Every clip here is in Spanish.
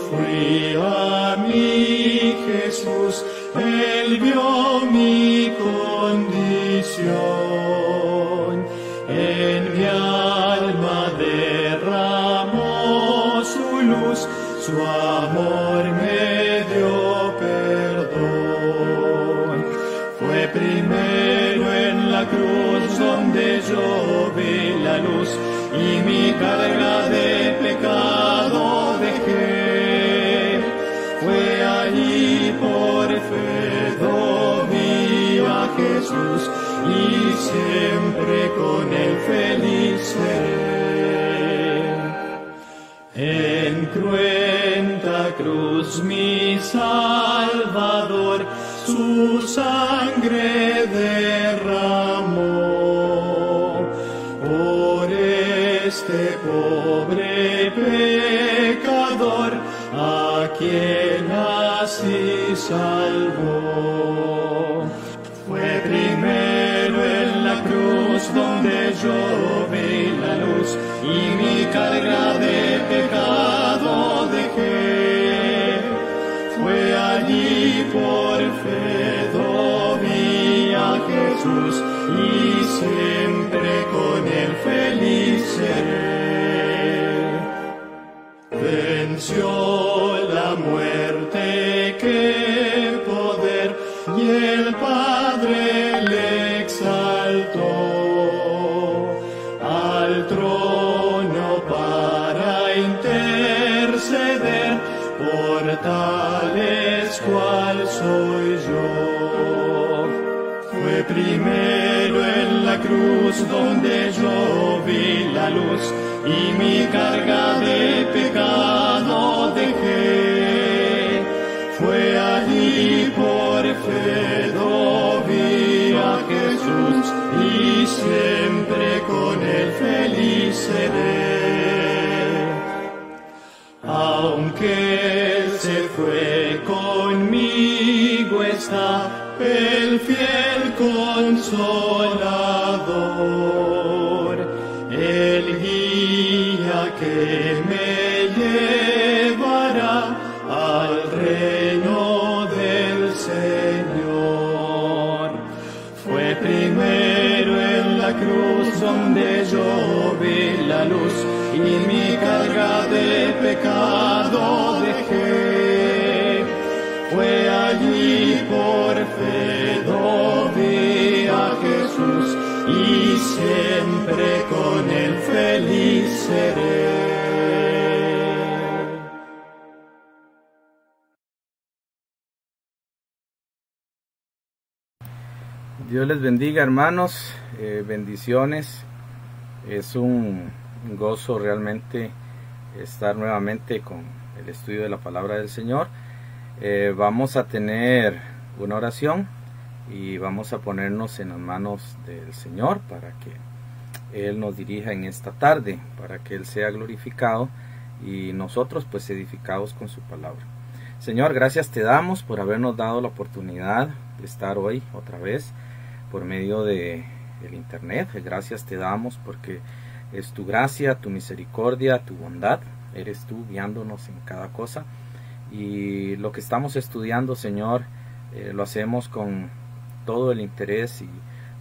fui a mi Jesús, Él vio mi condición. En mi alma derramó su luz, su amor me dio perdón. Fue primero en la cruz donde yo vi la luz y mi carga de pecado dejé. Fue allí por fe vi a Jesús y siempre con él feliz seré. En cruenta cruz mi Salvador su sangre derramó. Por este pobre pecador a quien así salvó. Fue primero en la cruz donde yo vi la luz y mi carga de pecado dejé. Fue allí por fe vi a Jesús y siempre con él feliz seré. Venció la muerte, qué poder, y el Padre le exaltó al trono para interceder por tales cual soy yo. Fue primero en la cruz donde yo vi la luz y mi carga de pecado dejé. Fue allí por fe vi a Jesús y siempre con él feliz seré. Aunque él se fue, conmigo está el fiel consolador, el guía que me llevará al reino del Señor. Fue primero en la cruz donde yo vi la luz y mi carga de pecado dejé. Fue allí por fe vi a Jesús y siempre con él feliz seré. Dios les bendiga, hermanos, bendiciones. Es un gozo realmente estar nuevamente con el estudio de la palabra del Señor. Vamos a tener una oración y vamos a ponernos en las manos del Señor para que Él nos dirija en esta tarde, para que Él sea glorificado y nosotros pues edificados con su palabra. Señor, gracias te damos por habernos dado la oportunidad de estar hoy otra vez por medio de el internet. Gracias te damos porque es tu gracia, tu misericordia, tu bondad. Eres tú guiándonos en cada cosa. Y lo que estamos estudiando, Señor, lo hacemos con todo el interés y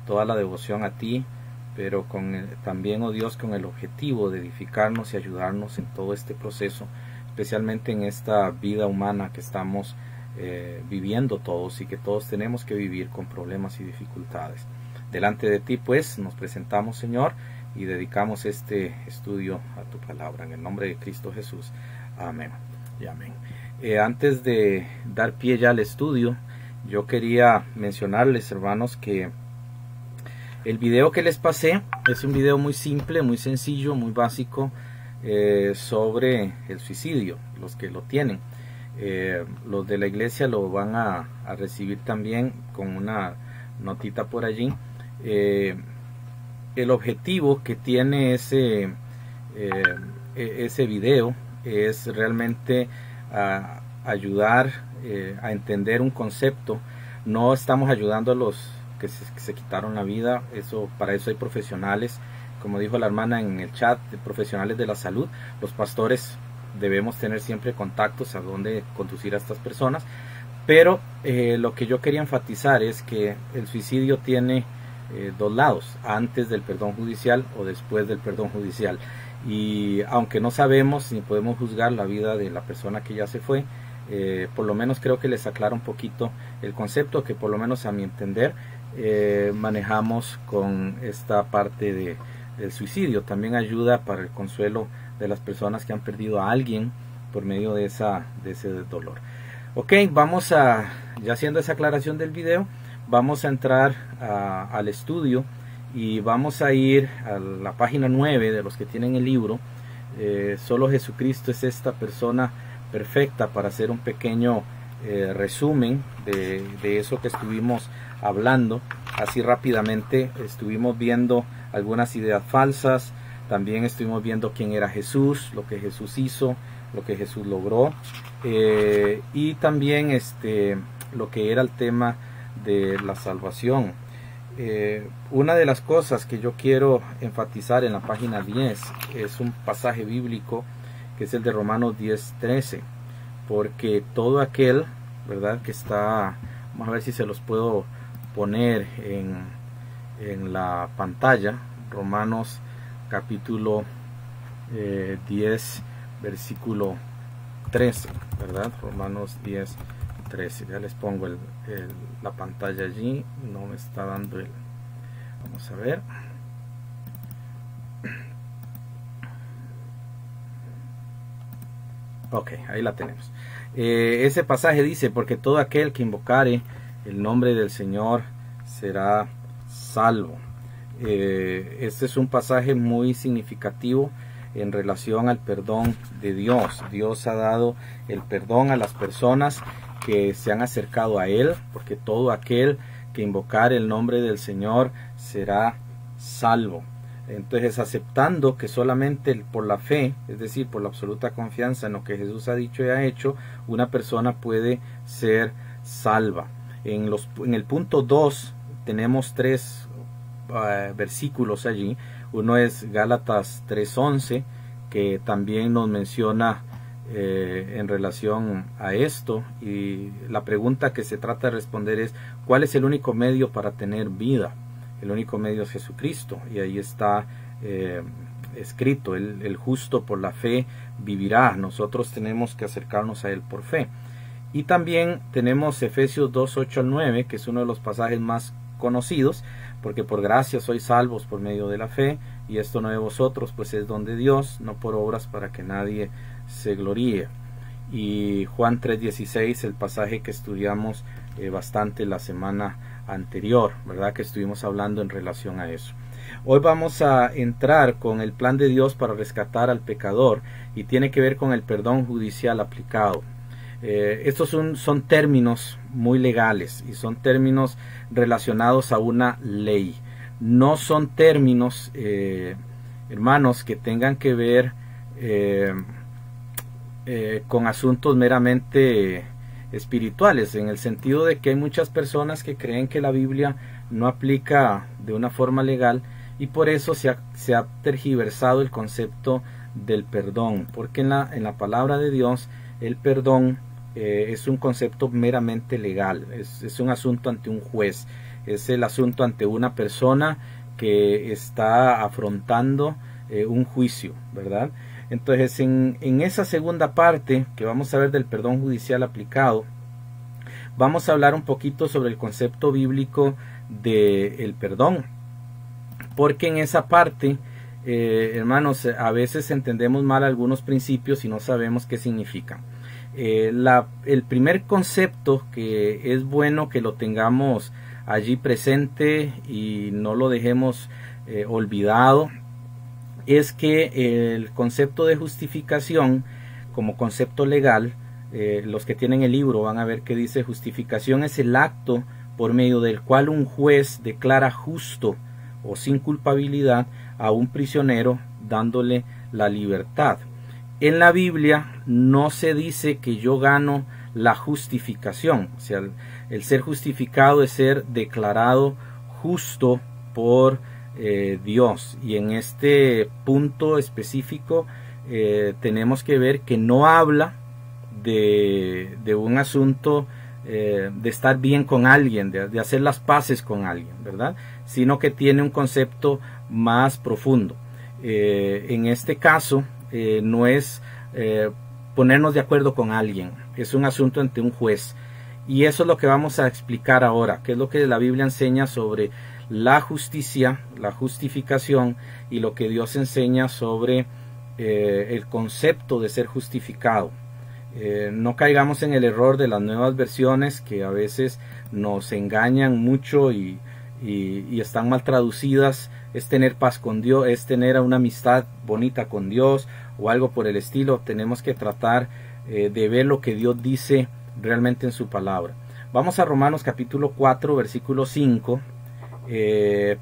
toda la devoción a ti, pero también, oh Dios, con el objetivo de edificarnos y ayudarnos en todo este proceso, especialmente en esta vida humana que estamos viviendo todos y que todos tenemos que vivir con problemas y dificultades. Delante de ti, pues, nos presentamos, Señor, y dedicamos este estudio a tu palabra. En el nombre de Cristo Jesús. Amén y amén. Antes de dar pie ya al estudio, yo quería mencionarles, hermanos, que el video que les pasé es un video muy simple, muy sencillo, muy básico sobre el suicidio, los que lo tienen. Los de la iglesia lo van a recibir también con una notita por allí. El objetivo que tiene ese video es realmente ayudar a entender un concepto. No estamos ayudando a los que se quitaron la vida, para eso hay profesionales, como dijo la hermana en el chat, profesionales de la salud. Los pastores debemos tener siempre contactos a dónde conducir a estas personas, pero lo que yo quería enfatizar es que el suicidio tiene dos lados, antes del perdón judicial o después del perdón judicial. Y aunque no sabemos ni podemos juzgar la vida de la persona que ya se fue, por lo menos creo que les aclara un poquito el concepto que por lo menos a mi entender manejamos con esta parte del suicidio. También ayuda para el consuelo de las personas que han perdido a alguien por medio de ese dolor. Ok, vamos ya haciendo esa aclaración del video, vamos a entrar al estudio y vamos a ir a la página 9 de los que tienen el libro. Solo Jesucristo es esta persona perfecta para hacer un pequeño resumen de eso que estuvimos hablando. Así rápidamente estuvimos viendo algunas ideas falsas, también estuvimos viendo quién era Jesús, lo que Jesús hizo, lo que Jesús logró, y también lo que era el tema de la salvación. Una de las cosas que yo quiero enfatizar en la página 10 es un pasaje bíblico que es el de Romanos 10:13, porque todo aquel, ¿verdad?, que está, vamos a ver si se los puedo poner en la pantalla, Romanos capítulo 10 versículo 13, ¿verdad? Romanos 10:13, ya les pongo la pantalla allí, no me está dando vamos a ver. Ok, ahí la tenemos. Ese pasaje dice: porque todo aquel que invocare el nombre del Señor será salvo. Este es un pasaje muy significativo en relación al perdón de Dios. Dios ha dado el perdón a las personas que se han acercado a Él, porque todo aquel que invocare el nombre del Señor será salvo. Entonces, aceptando que solamente por la fe, es decir, por la absoluta confianza en lo que Jesús ha dicho y ha hecho, una persona puede ser salva. En el punto 2 tenemos 3 versículos allí. Uno es Gálatas 3:11, que también nos menciona en relación a esto, y la pregunta que se trata de responder es: ¿cuál es el único medio para tener vida? El único medio es Jesucristo, y ahí está escrito: el justo por la fe vivirá. Nosotros tenemos que acercarnos a Él por fe. Y también tenemos Efesios 2:8-9, que es uno de los pasajes más conocidos: porque por gracia sois salvos por medio de la fe, y esto no de vosotros, pues es don de Dios, no por obras, para que nadie se gloríe. Y Juan 3:16, el pasaje que estudiamos bastante la semana anterior, ¿verdad?, que estuvimos hablando en relación a eso. Hoy vamos a entrar con el plan de Dios para rescatar al pecador, y tiene que ver con el perdón judicial aplicado. Estos son términos muy legales y son términos relacionados a una ley. No son términos, hermanos, que tengan que ver con asuntos meramente espirituales, en el sentido de que hay muchas personas que creen que la Biblia no aplica de una forma legal, y por eso se ha tergiversado el concepto del perdón, porque en la palabra de Dios el perdón es un concepto meramente legal, es un asunto ante un juez, es el asunto ante una persona que está afrontando un juicio, ¿verdad? Entonces, en esa segunda parte que vamos a ver del perdón judicial aplicado, vamos a hablar un poquito sobre el concepto bíblico del perdón, porque en esa parte, hermanos, a veces entendemos mal algunos principios y no sabemos qué significan. El primer concepto que es bueno que lo tengamos allí presente y no lo dejemos olvidado, es que el concepto de justificación como concepto legal, los que tienen el libro van a ver que dice: justificación es el acto por medio del cual un juez declara justo o sin culpabilidad a un prisionero, dándole la libertad. En la Biblia no se dice que yo gano la justificación, o sea, el ser justificado es ser declarado justo por Dios, y en este punto específico tenemos que ver que no habla de un asunto de estar bien con alguien, de hacer las paces con alguien, ¿verdad? Sino que tiene un concepto más profundo. En este caso, no es ponernos de acuerdo con alguien, es un asunto ante un juez. Y eso es lo que vamos a explicar ahora, que es lo que la Biblia enseña sobre la justicia, la justificación, y lo que Dios enseña sobre el concepto de ser justificado. No caigamos en el error de las nuevas versiones que a veces nos engañan mucho y están mal traducidas. Es tener paz con Dios, es tener una amistad bonita con Dios o algo por el estilo. Tenemos que tratar de ver lo que Dios dice realmente en su palabra. Vamos a Romanos capítulo 4 versículo 5,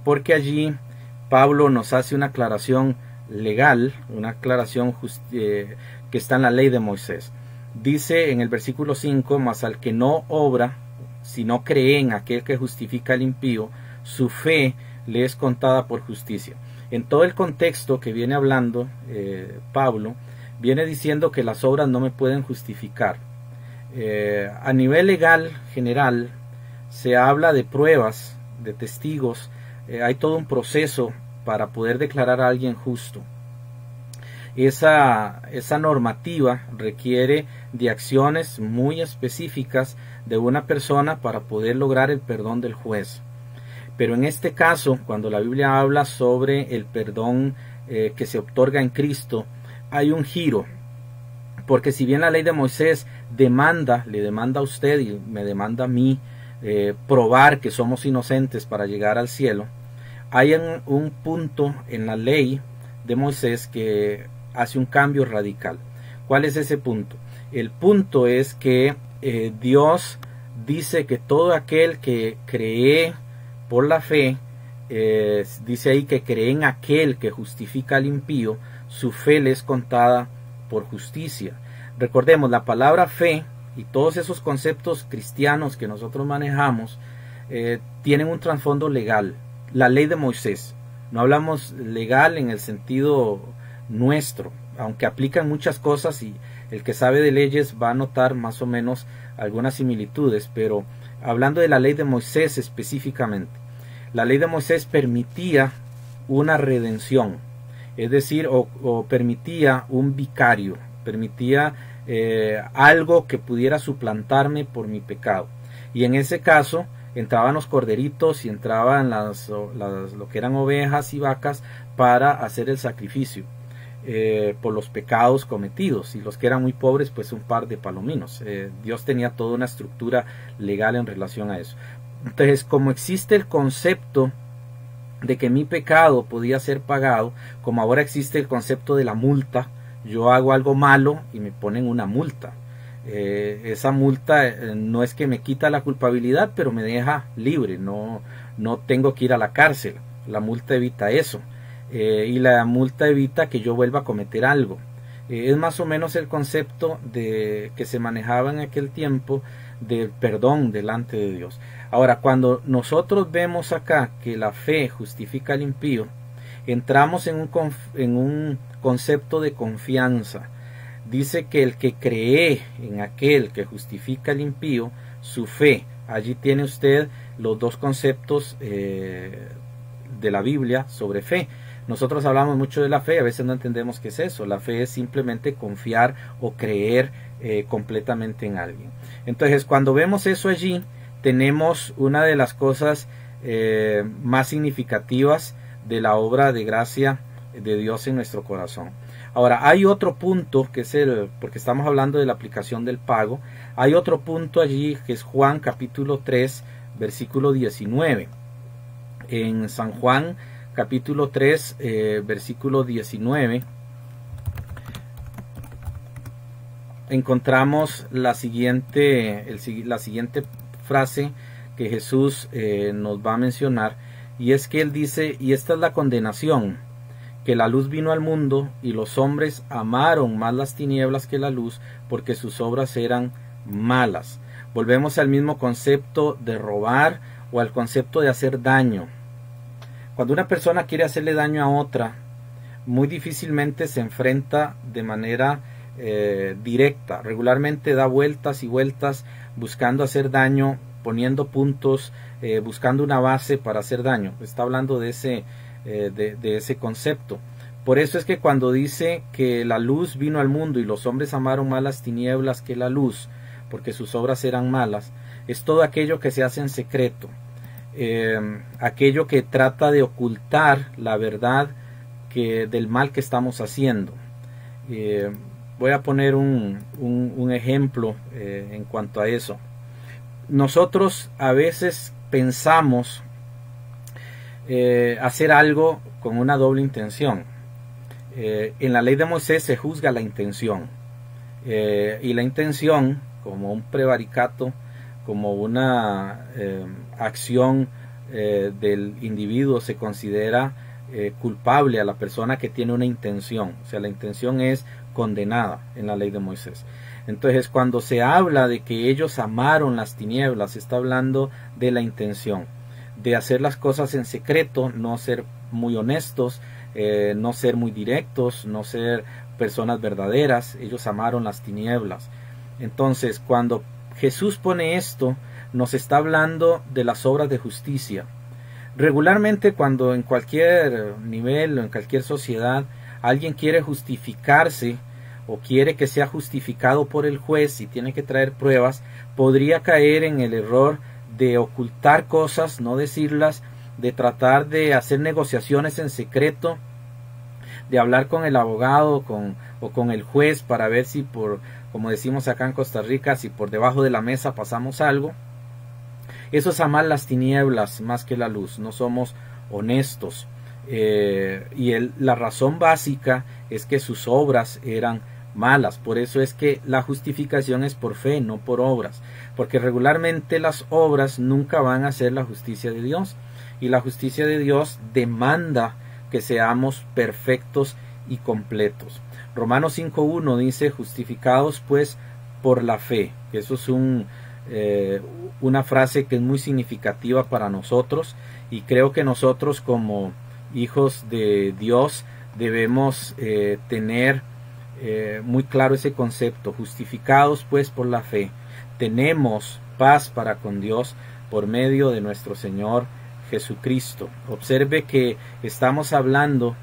porque allí Pablo nos hace una aclaración legal, una aclaración que está en la ley de Moisés. Dice en el versículo 5: mas al que no obra, sino cree en aquel que justifica al impío, su fe le es contada por justicia. En todo el contexto que viene hablando Pablo, viene diciendo que las obras no me pueden justificar. A nivel legal general se habla de pruebas, de testigos, hay todo un proceso para poder declarar a alguien justo. Esa normativa requiere de acciones muy específicas de una persona para poder lograr el perdón del juez. Pero en este caso, cuando la Biblia habla sobre el perdón que se otorga en Cristo, hay un giro. Porque si bien la ley de Moisés le demanda a usted y me demanda a mí probar que somos inocentes para llegar al cielo, hay un punto en la ley de Moisés que hace un cambio radical. ¿Cuál es ese punto? El punto es que Dios dice que todo aquel que cree por la fe, dice ahí que cree en aquel que justifica al impío, su fe le es contada por justicia. Recordemos, la palabra fe y todos esos conceptos cristianos que nosotros manejamos tienen un trasfondo legal. La ley de Moisés, no hablamos legal en el sentido nuestro, aunque aplican muchas cosas y el que sabe de leyes va a notar más o menos algunas similitudes, pero hablando de la ley de Moisés específicamente, la ley de Moisés permitía una redención, es decir, o permitía un vicario, permitía algo que pudiera suplantarme por mi pecado. Y en ese caso entraban los corderitos y entraban lo que eran ovejas y vacas para hacer el sacrificio por los pecados cometidos, y los que eran muy pobres pues un par de palominos. Dios tenía toda una estructura legal en relación a eso. Entonces, como existe el concepto de que mi pecado podía ser pagado, como ahora existe el concepto de la multa, yo hago algo malo y me ponen una multa. Esa multa no es que me quita la culpabilidad, pero me deja libre, no tengo que ir a la cárcel. La multa evita eso, y la multa evita que yo vuelva a cometer algo. Es más o menos el concepto que se manejaba en aquel tiempo del perdón delante de Dios. Ahora, cuando nosotros vemos acá que la fe justifica al impío, entramos en un concepto de confianza. Dice que el que cree en aquel que justifica al impío, su fe. Allí tiene usted los dos conceptos de la Biblia sobre fe. Nosotros hablamos mucho de la fe, a veces no entendemos qué es eso. La fe es simplemente confiar o creer completamente en alguien. Entonces, cuando vemos eso allí, tenemos una de las cosas más significativas de la obra de gracia de Dios en nuestro corazón. Ahora, hay otro punto que es porque estamos hablando de la aplicación del pago, hay otro punto allí que es Juan capítulo 3 versículo 19. En San Juan capítulo 3 versículo 19 encontramos la siguiente frase que Jesús nos va a mencionar, y es que él dice: y esta es la condenación, que la luz vino al mundo, y los hombres amaron más las tinieblas que la luz, porque sus obras eran malas. Volvemos al mismo concepto de robar o al concepto de hacer daño. Cuando una persona quiere hacerle daño a otra, muy difícilmente se enfrenta de manera directa. Regularmente da vueltas y vueltas buscando hacer daño, poniendo puntos, buscando una base para hacer daño. Está hablando de ese concepto. Por eso es que cuando dice que la luz vino al mundo y los hombres amaron más las tinieblas que la luz, porque sus obras eran malas, es todo aquello que se hace en secreto, aquello que trata de ocultar la verdad del mal que estamos haciendo. Voy a poner un ejemplo en cuanto a eso. Nosotros a veces pensamos hacer algo con una doble intención. En la ley de Moisés se juzga la intención, y la intención, como un prevaricato, como una acción del individuo, se considera culpable a la persona que tiene una intención. O sea, la intención es condenada en la ley de Moisés. Entonces, cuando se habla de que ellos amaron las tinieblas, se está hablando de la intención, de hacer las cosas en secreto, no ser muy honestos, no ser muy directos, no ser personas verdaderas. Ellos amaron las tinieblas. Entonces, cuando Jesús pone esto, nos está hablando de las obras de justicia. Regularmente, cuando en cualquier nivel o en cualquier sociedad alguien quiere justificarse o quiere que sea justificado por el juez y tiene que traer pruebas, podría caer en el error de ocultar cosas, no decirlas, de tratar de hacer negociaciones en secreto, de hablar con el abogado o con el juez para ver si como decimos acá en Costa Rica, si por debajo de la mesa pasamos algo. Eso es amar las tinieblas más que la luz. No somos honestos. La razón básica es que sus obras eran malas. Por eso es que la justificación es por fe, no por obras. Porque regularmente las obras nunca van a ser la justicia de Dios. Y la justicia de Dios demanda que seamos perfectos y completos. Romanos 5.1 dice: justificados pues por la fe. Eso es una frase que es muy significativa para nosotros, y creo que nosotros como hijos de Dios debemos tener muy claro ese concepto. Justificados pues por la fe, tenemos paz para con Dios por medio de nuestro Señor Jesucristo. Observe que estamos hablando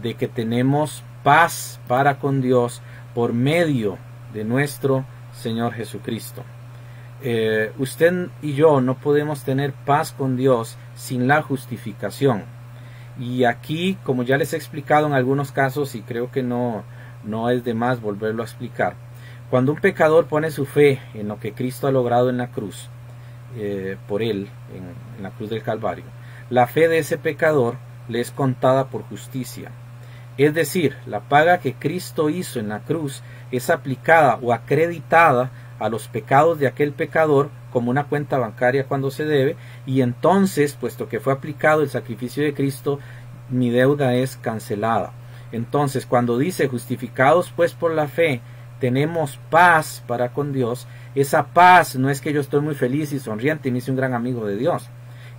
de que tenemos paz para con Dios por medio de nuestro Señor Jesucristo. Usted y yo no podemos tener paz con Dios sin la justificación. Y aquí, como ya les he explicado en algunos casos, y creo que no es de más volverlo a explicar, cuando un pecador pone su fe en lo que Cristo ha logrado en la cruz, por él, en la cruz del Calvario, la fe de ese pecador le es contada por justicia. Es decir, la paga que Cristo hizo en la cruz es aplicada o acreditada a los pecados de aquel pecador como una cuenta bancaria cuando se debe, y entonces, puesto que fue aplicado el sacrificio de Cristo, mi deuda es cancelada. Entonces, cuando dice justificados pues por la fe, tenemos paz para con Dios, esa paz no es que yo estoy muy feliz y sonriente y me hice un gran amigo de Dios.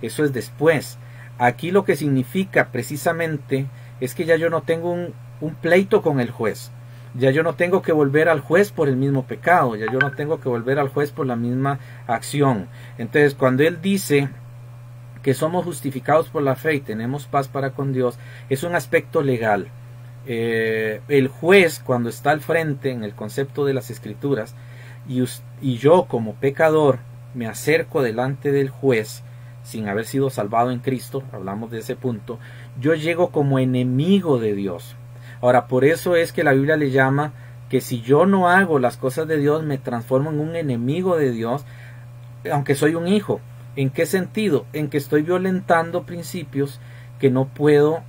Eso es después. Aquí lo que significa precisamente es que ya yo no tengo un pleito con el juez. Ya yo no tengo que volver al juez por el mismo pecado. Ya yo no tengo que volver al juez por la misma acción. Entonces, cuando él dice que somos justificados por la fe y tenemos paz para con Dios, es un aspecto legal. El juez, cuando está al frente en el concepto de las Escrituras, y yo como pecador me acerco delante del juez sin haber sido salvado en Cristo, hablamos de ese punto, yo llego como enemigo de Dios. Ahora, por eso es que la Biblia le llama que si yo no hago las cosas de Dios, me transformo en un enemigo de Dios, aunque soy un hijo. ¿En qué sentido? En que estoy violentando principios que no puedo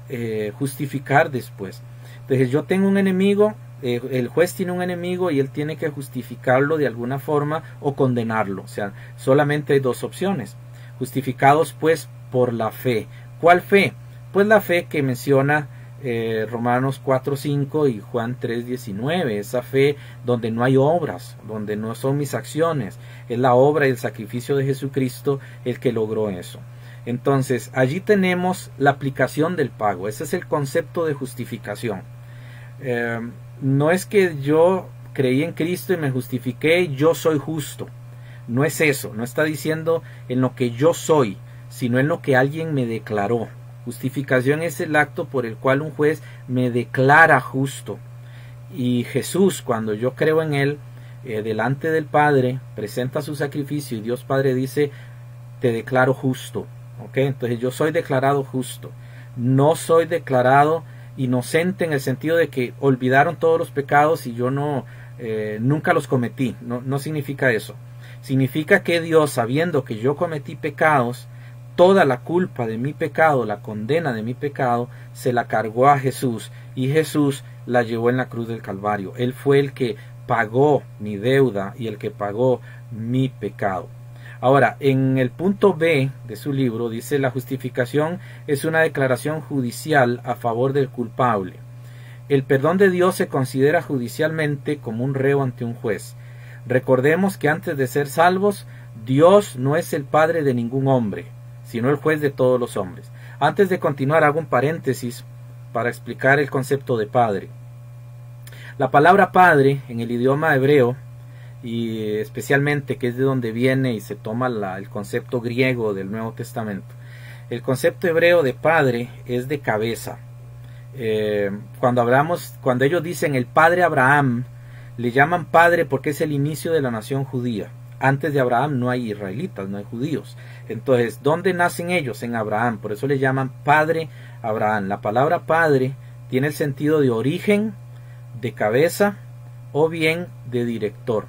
justificar después. Entonces yo tengo un enemigo, el juez tiene un enemigo y él tiene que justificarlo de alguna forma o condenarlo. O sea, solamente hay dos opciones. Justificados pues por la fe. ¿Cuál fe? Pues la fe que menciona Romanos 4:5 y Juan 3:19, esa fe donde no hay obras, donde no son mis acciones, es la obra y el sacrificio de Jesucristo el que logró eso. Entonces, allí tenemos la aplicación del pago. Ese es el concepto de justificación. No es que yo creí en Cristo y me justifiqué y yo soy justo. No es eso. No está diciendo en lo que yo soy, sino en lo que alguien me declaró. Justificación es el acto por el cual un juez me declara justo. Y Jesús, cuando yo creo en Él, delante del Padre, presenta su sacrificio y Dios Padre dice, te declaro justo. ¿Okay? Entonces yo soy declarado justo. No soy declarado inocente en el sentido de que olvidaron todos los pecados y yo nunca los cometí. No significa eso. Significa que Dios, sabiendo que yo cometí pecados, toda la culpa de mi pecado, la condena de mi pecado, se la cargó a Jesús y Jesús la llevó en la cruz del Calvario. Él fue el que pagó mi deuda y el que pagó mi pecado. Ahora, en el punto B de su libro dice: la justificación es una declaración judicial a favor del culpable. El perdón de Dios se considera judicialmente como un reo ante un juez. Recordemos que antes de ser salvos, Dios no es el padre de ningún hombre, sino el juez de todos los hombres. Antes de continuar, hago un paréntesis para explicar el concepto de padre. La palabra padre en el idioma hebreo, y especialmente que es de donde viene y se toma el concepto griego del Nuevo Testamento, el concepto hebreo de padre es de cabeza. Cuando ellos dicen el padre Abraham, le llaman padre porque es el inicio de la nación judía. Antes de Abraham no hay israelitas, no hay judíos. Entonces, ¿dónde nacen ellos? En Abraham. Por eso le llaman padre Abraham. La palabra padre tiene el sentido de origen, de cabeza o bien de director.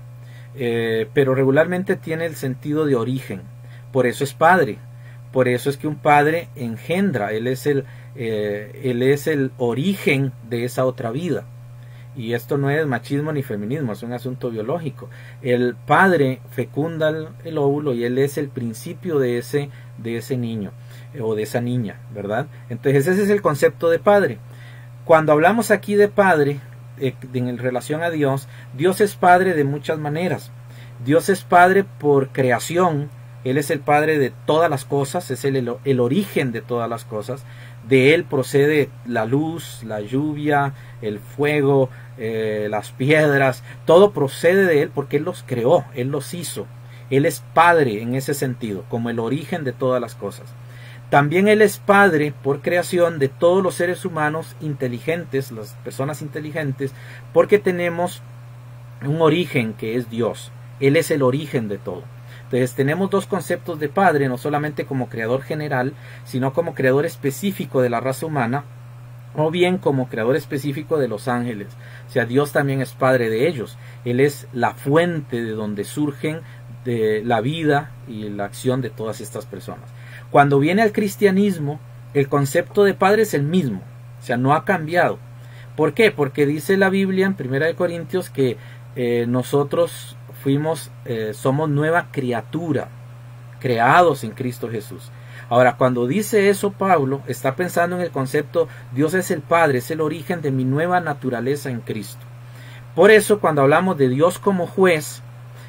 Pero regularmente tiene el sentido de origen. Por eso es padre. Por eso es que un padre engendra. Él es el origen de esa otra vida. Y esto no es machismo ni feminismo, es un asunto biológico. El padre fecunda el óvulo y él es el principio de ese niño o de esa niña, ¿verdad? Entonces ese es el concepto de padre. Cuando hablamos aquí de padre, en relación a Dios, Dios es padre de muchas maneras. Dios es padre por creación. Él es el padre de todas las cosas, es el origen de todas las cosas. De Él procede la luz, la lluvia, el fuego, las piedras. Todo procede de Él porque Él los creó, Él los hizo. Él es padre en ese sentido, como el origen de todas las cosas. También Él es padre por creación de todos los seres humanos inteligentes, las personas inteligentes, porque tenemos un origen que es Dios. Él es el origen de todo. Entonces tenemos dos conceptos de padre, no solamente como creador general, sino como creador específico de la raza humana, o bien como creador específico de los ángeles. O sea, Dios también es padre de ellos. Él es la fuente de donde surgen de la vida y la acción de todas estas personas. Cuando viene al cristianismo, el concepto de padre es el mismo, o sea, no ha cambiado. ¿Por qué? Porque dice la Biblia en 1 Corintios que nosotros somos nueva criatura, creados en Cristo Jesús. Ahora, cuando dice eso Pablo, está pensando en el concepto, Dios es el Padre, es el origen de mi nueva naturaleza en Cristo. Por eso, cuando hablamos de Dios como juez,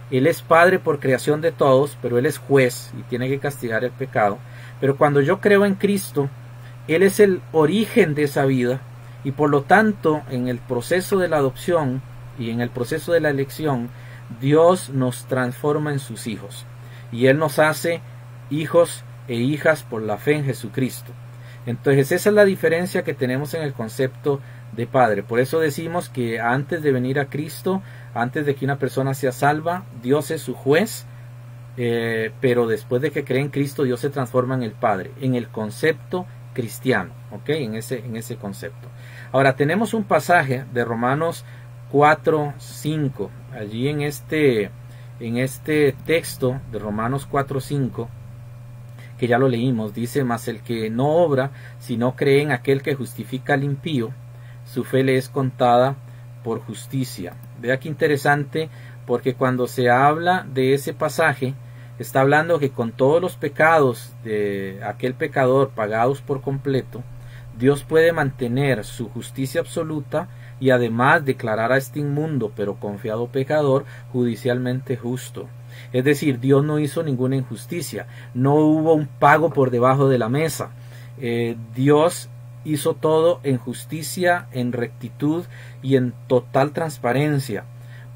Él es Padre por creación de todos, pero Él es juez y tiene que castigar el pecado. Pero cuando yo creo en Cristo, Él es el origen de esa vida, y por lo tanto, en el proceso de la adopción y en el proceso de la elección, Dios nos transforma en sus hijos y Él nos hace hijos e hijas por la fe en Jesucristo. Entonces esa es la diferencia que tenemos en el concepto de padre. Por eso decimos que antes de venir a Cristo, antes de que una persona sea salva, Dios es su juez, pero después de que cree en Cristo, Dios se transforma en el Padre, en el concepto cristiano, ¿ok? En ese concepto. Ahora tenemos un pasaje de Romanos 4:5. Allí en este texto de Romanos 4:5, que ya lo leímos, dice: mas el que no obra, sino cree en aquel que justifica al impío, su fe le es contada por justicia. Vea qué interesante, porque cuando se habla de ese pasaje, está hablando que con todos los pecados de aquel pecador pagados por completo, Dios puede mantener su justicia absoluta y además declarar a este inmundo pero confiado pecador judicialmente justo. Es decir, Dios no hizo ninguna injusticia, no hubo un pago por debajo de la mesa. Dios hizo todo en justicia, en rectitud y en total transparencia,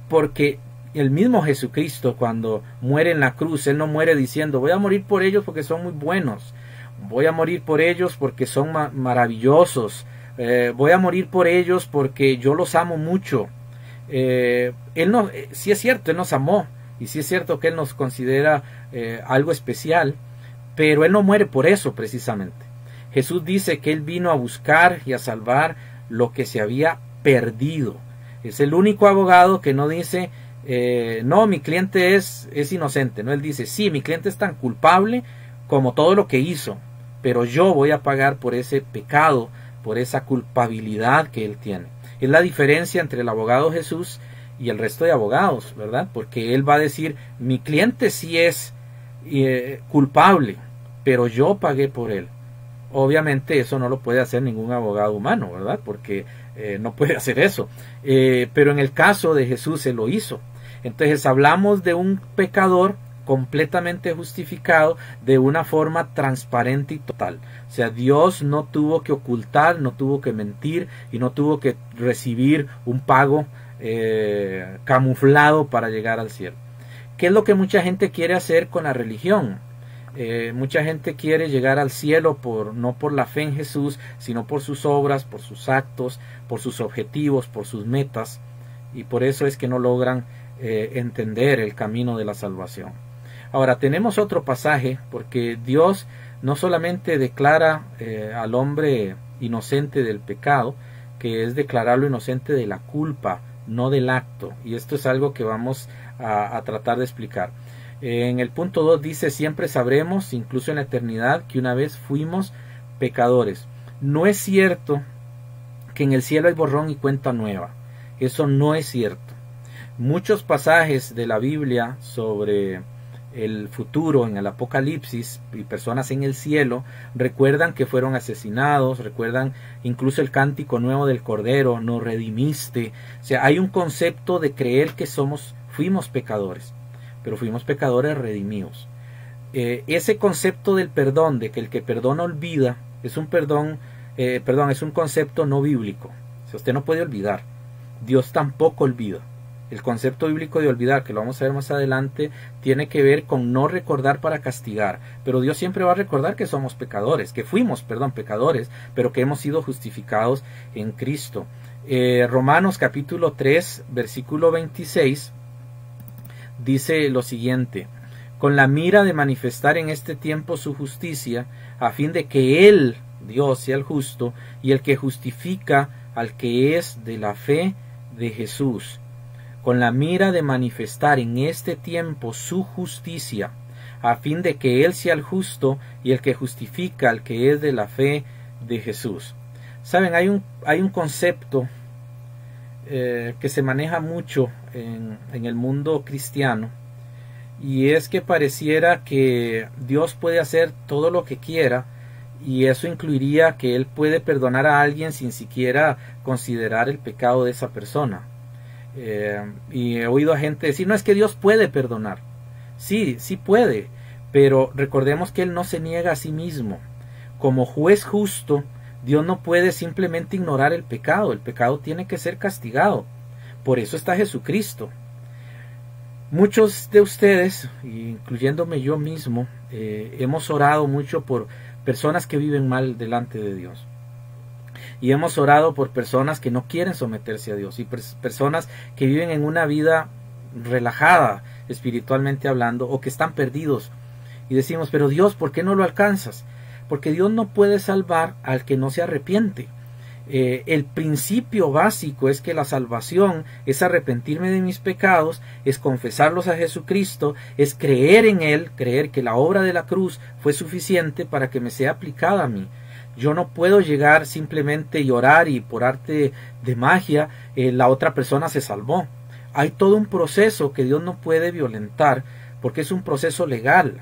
porque el mismo Jesucristo, cuando muere en la cruz, Él no muere diciendo voy a morir por ellos porque son muy buenos, voy a morir por ellos porque son maravillosos, voy a morir por ellos porque yo los amo mucho. Él no, sí es cierto, Él nos amó, y sí es cierto que Él nos considera algo especial, pero Él no muere por eso precisamente. Jesús dice que Él vino a buscar y a salvar lo que se había perdido. Es el único abogado que no dice no, mi cliente es inocente. No, Él dice, sí, mi cliente es tan culpable como todo lo que hizo, pero yo voy a pagar por ese pecado, por esa culpabilidad que Él tiene. Es la diferencia entre el abogado Jesús y el resto de abogados, ¿verdad? Porque Él va a decir, mi cliente sí es culpable, pero yo pagué por él. Obviamente eso no lo puede hacer ningún abogado humano, ¿verdad? Porque no puede hacer eso. Pero en el caso de Jesús se lo hizo. Entonces hablamos de un pecador completamente justificado de una forma transparente y total. O sea, Dios no tuvo que ocultar, no tuvo que mentir y no tuvo que recibir un pago camuflado para llegar al cielo. ¿Qué es lo que mucha gente quiere hacer con la religión? Mucha gente quiere llegar al cielo no por la fe en Jesús, sino por sus obras, por sus actos, por sus objetivos, por sus metas, y por eso es que no logran entender el camino de la salvación. Ahora tenemos otro pasaje, porque Dios no solamente declara al hombre inocente del pecado, que es declararlo inocente de la culpa, no del acto, y esto es algo que vamos a tratar de explicar. En el punto 2 dice, siempre sabremos, incluso en la eternidad, que una vez fuimos pecadores. No es cierto que en el cielo hay borrón y cuenta nueva. Eso no es cierto. Muchos pasajes de la Biblia sobre el futuro en el Apocalipsis y personas en el cielo recuerdan que fueron asesinados, recuerdan incluso el cántico nuevo del Cordero, nos redimiste. O sea, hay un concepto de creer que fuimos pecadores, pero fuimos pecadores redimidos. Ese concepto del perdón, de que el que perdona olvida, es un es un concepto no bíblico. O sea, usted no puede olvidar. Dios tampoco olvida. El concepto bíblico de olvidar, que lo vamos a ver más adelante, tiene que ver con no recordar para castigar. Pero Dios siempre va a recordar que somos pecadores, que fuimos, pecadores, pero que hemos sido justificados en Cristo. Romanos capítulo 3, versículo 26, dice lo siguiente: con la mira de manifestar en este tiempo su justicia, a fin de que Él, Dios, sea el justo y el que justifica al que es de la fe de Jesús. Con la mira de manifestar en este tiempo su justicia, a fin de que Él sea el justo y el que justifica al que es de la fe de Jesús. Saben, hay un concepto que se maneja mucho en el mundo cristiano, y es que pareciera que Dios puede hacer todo lo que quiera, y eso incluiría que Él puede perdonar a alguien sin siquiera considerar el pecado de esa persona. Y he oído a gente decir, no, es que Dios puede perdonar. Sí, sí puede, pero recordemos que Él no se niega a sí mismo. Como juez justo, Dios no puede simplemente ignorar el pecado tiene que ser castigado. Por eso está Jesucristo. Muchos de ustedes, incluyéndome yo mismo, hemos orado mucho por personas que viven mal delante de Dios. Y hemos orado por personas que no quieren someterse a Dios, y personas que viven en una vida relajada, espiritualmente hablando, o que están perdidos. Y decimos, pero Dios, ¿por qué no lo alcanzas? Porque Dios no puede salvar al que no se arrepiente. El principio básico es que la salvación es arrepentirme de mis pecados, es confesarlos a Jesucristo, es creer en Él, creer que la obra de la cruz fue suficiente para que me sea aplicada a mí. Yo no puedo llegar simplemente y orar y por arte de magia la otra persona se salvó. Hay todo un proceso que Dios no puede violentar porque es un proceso legal.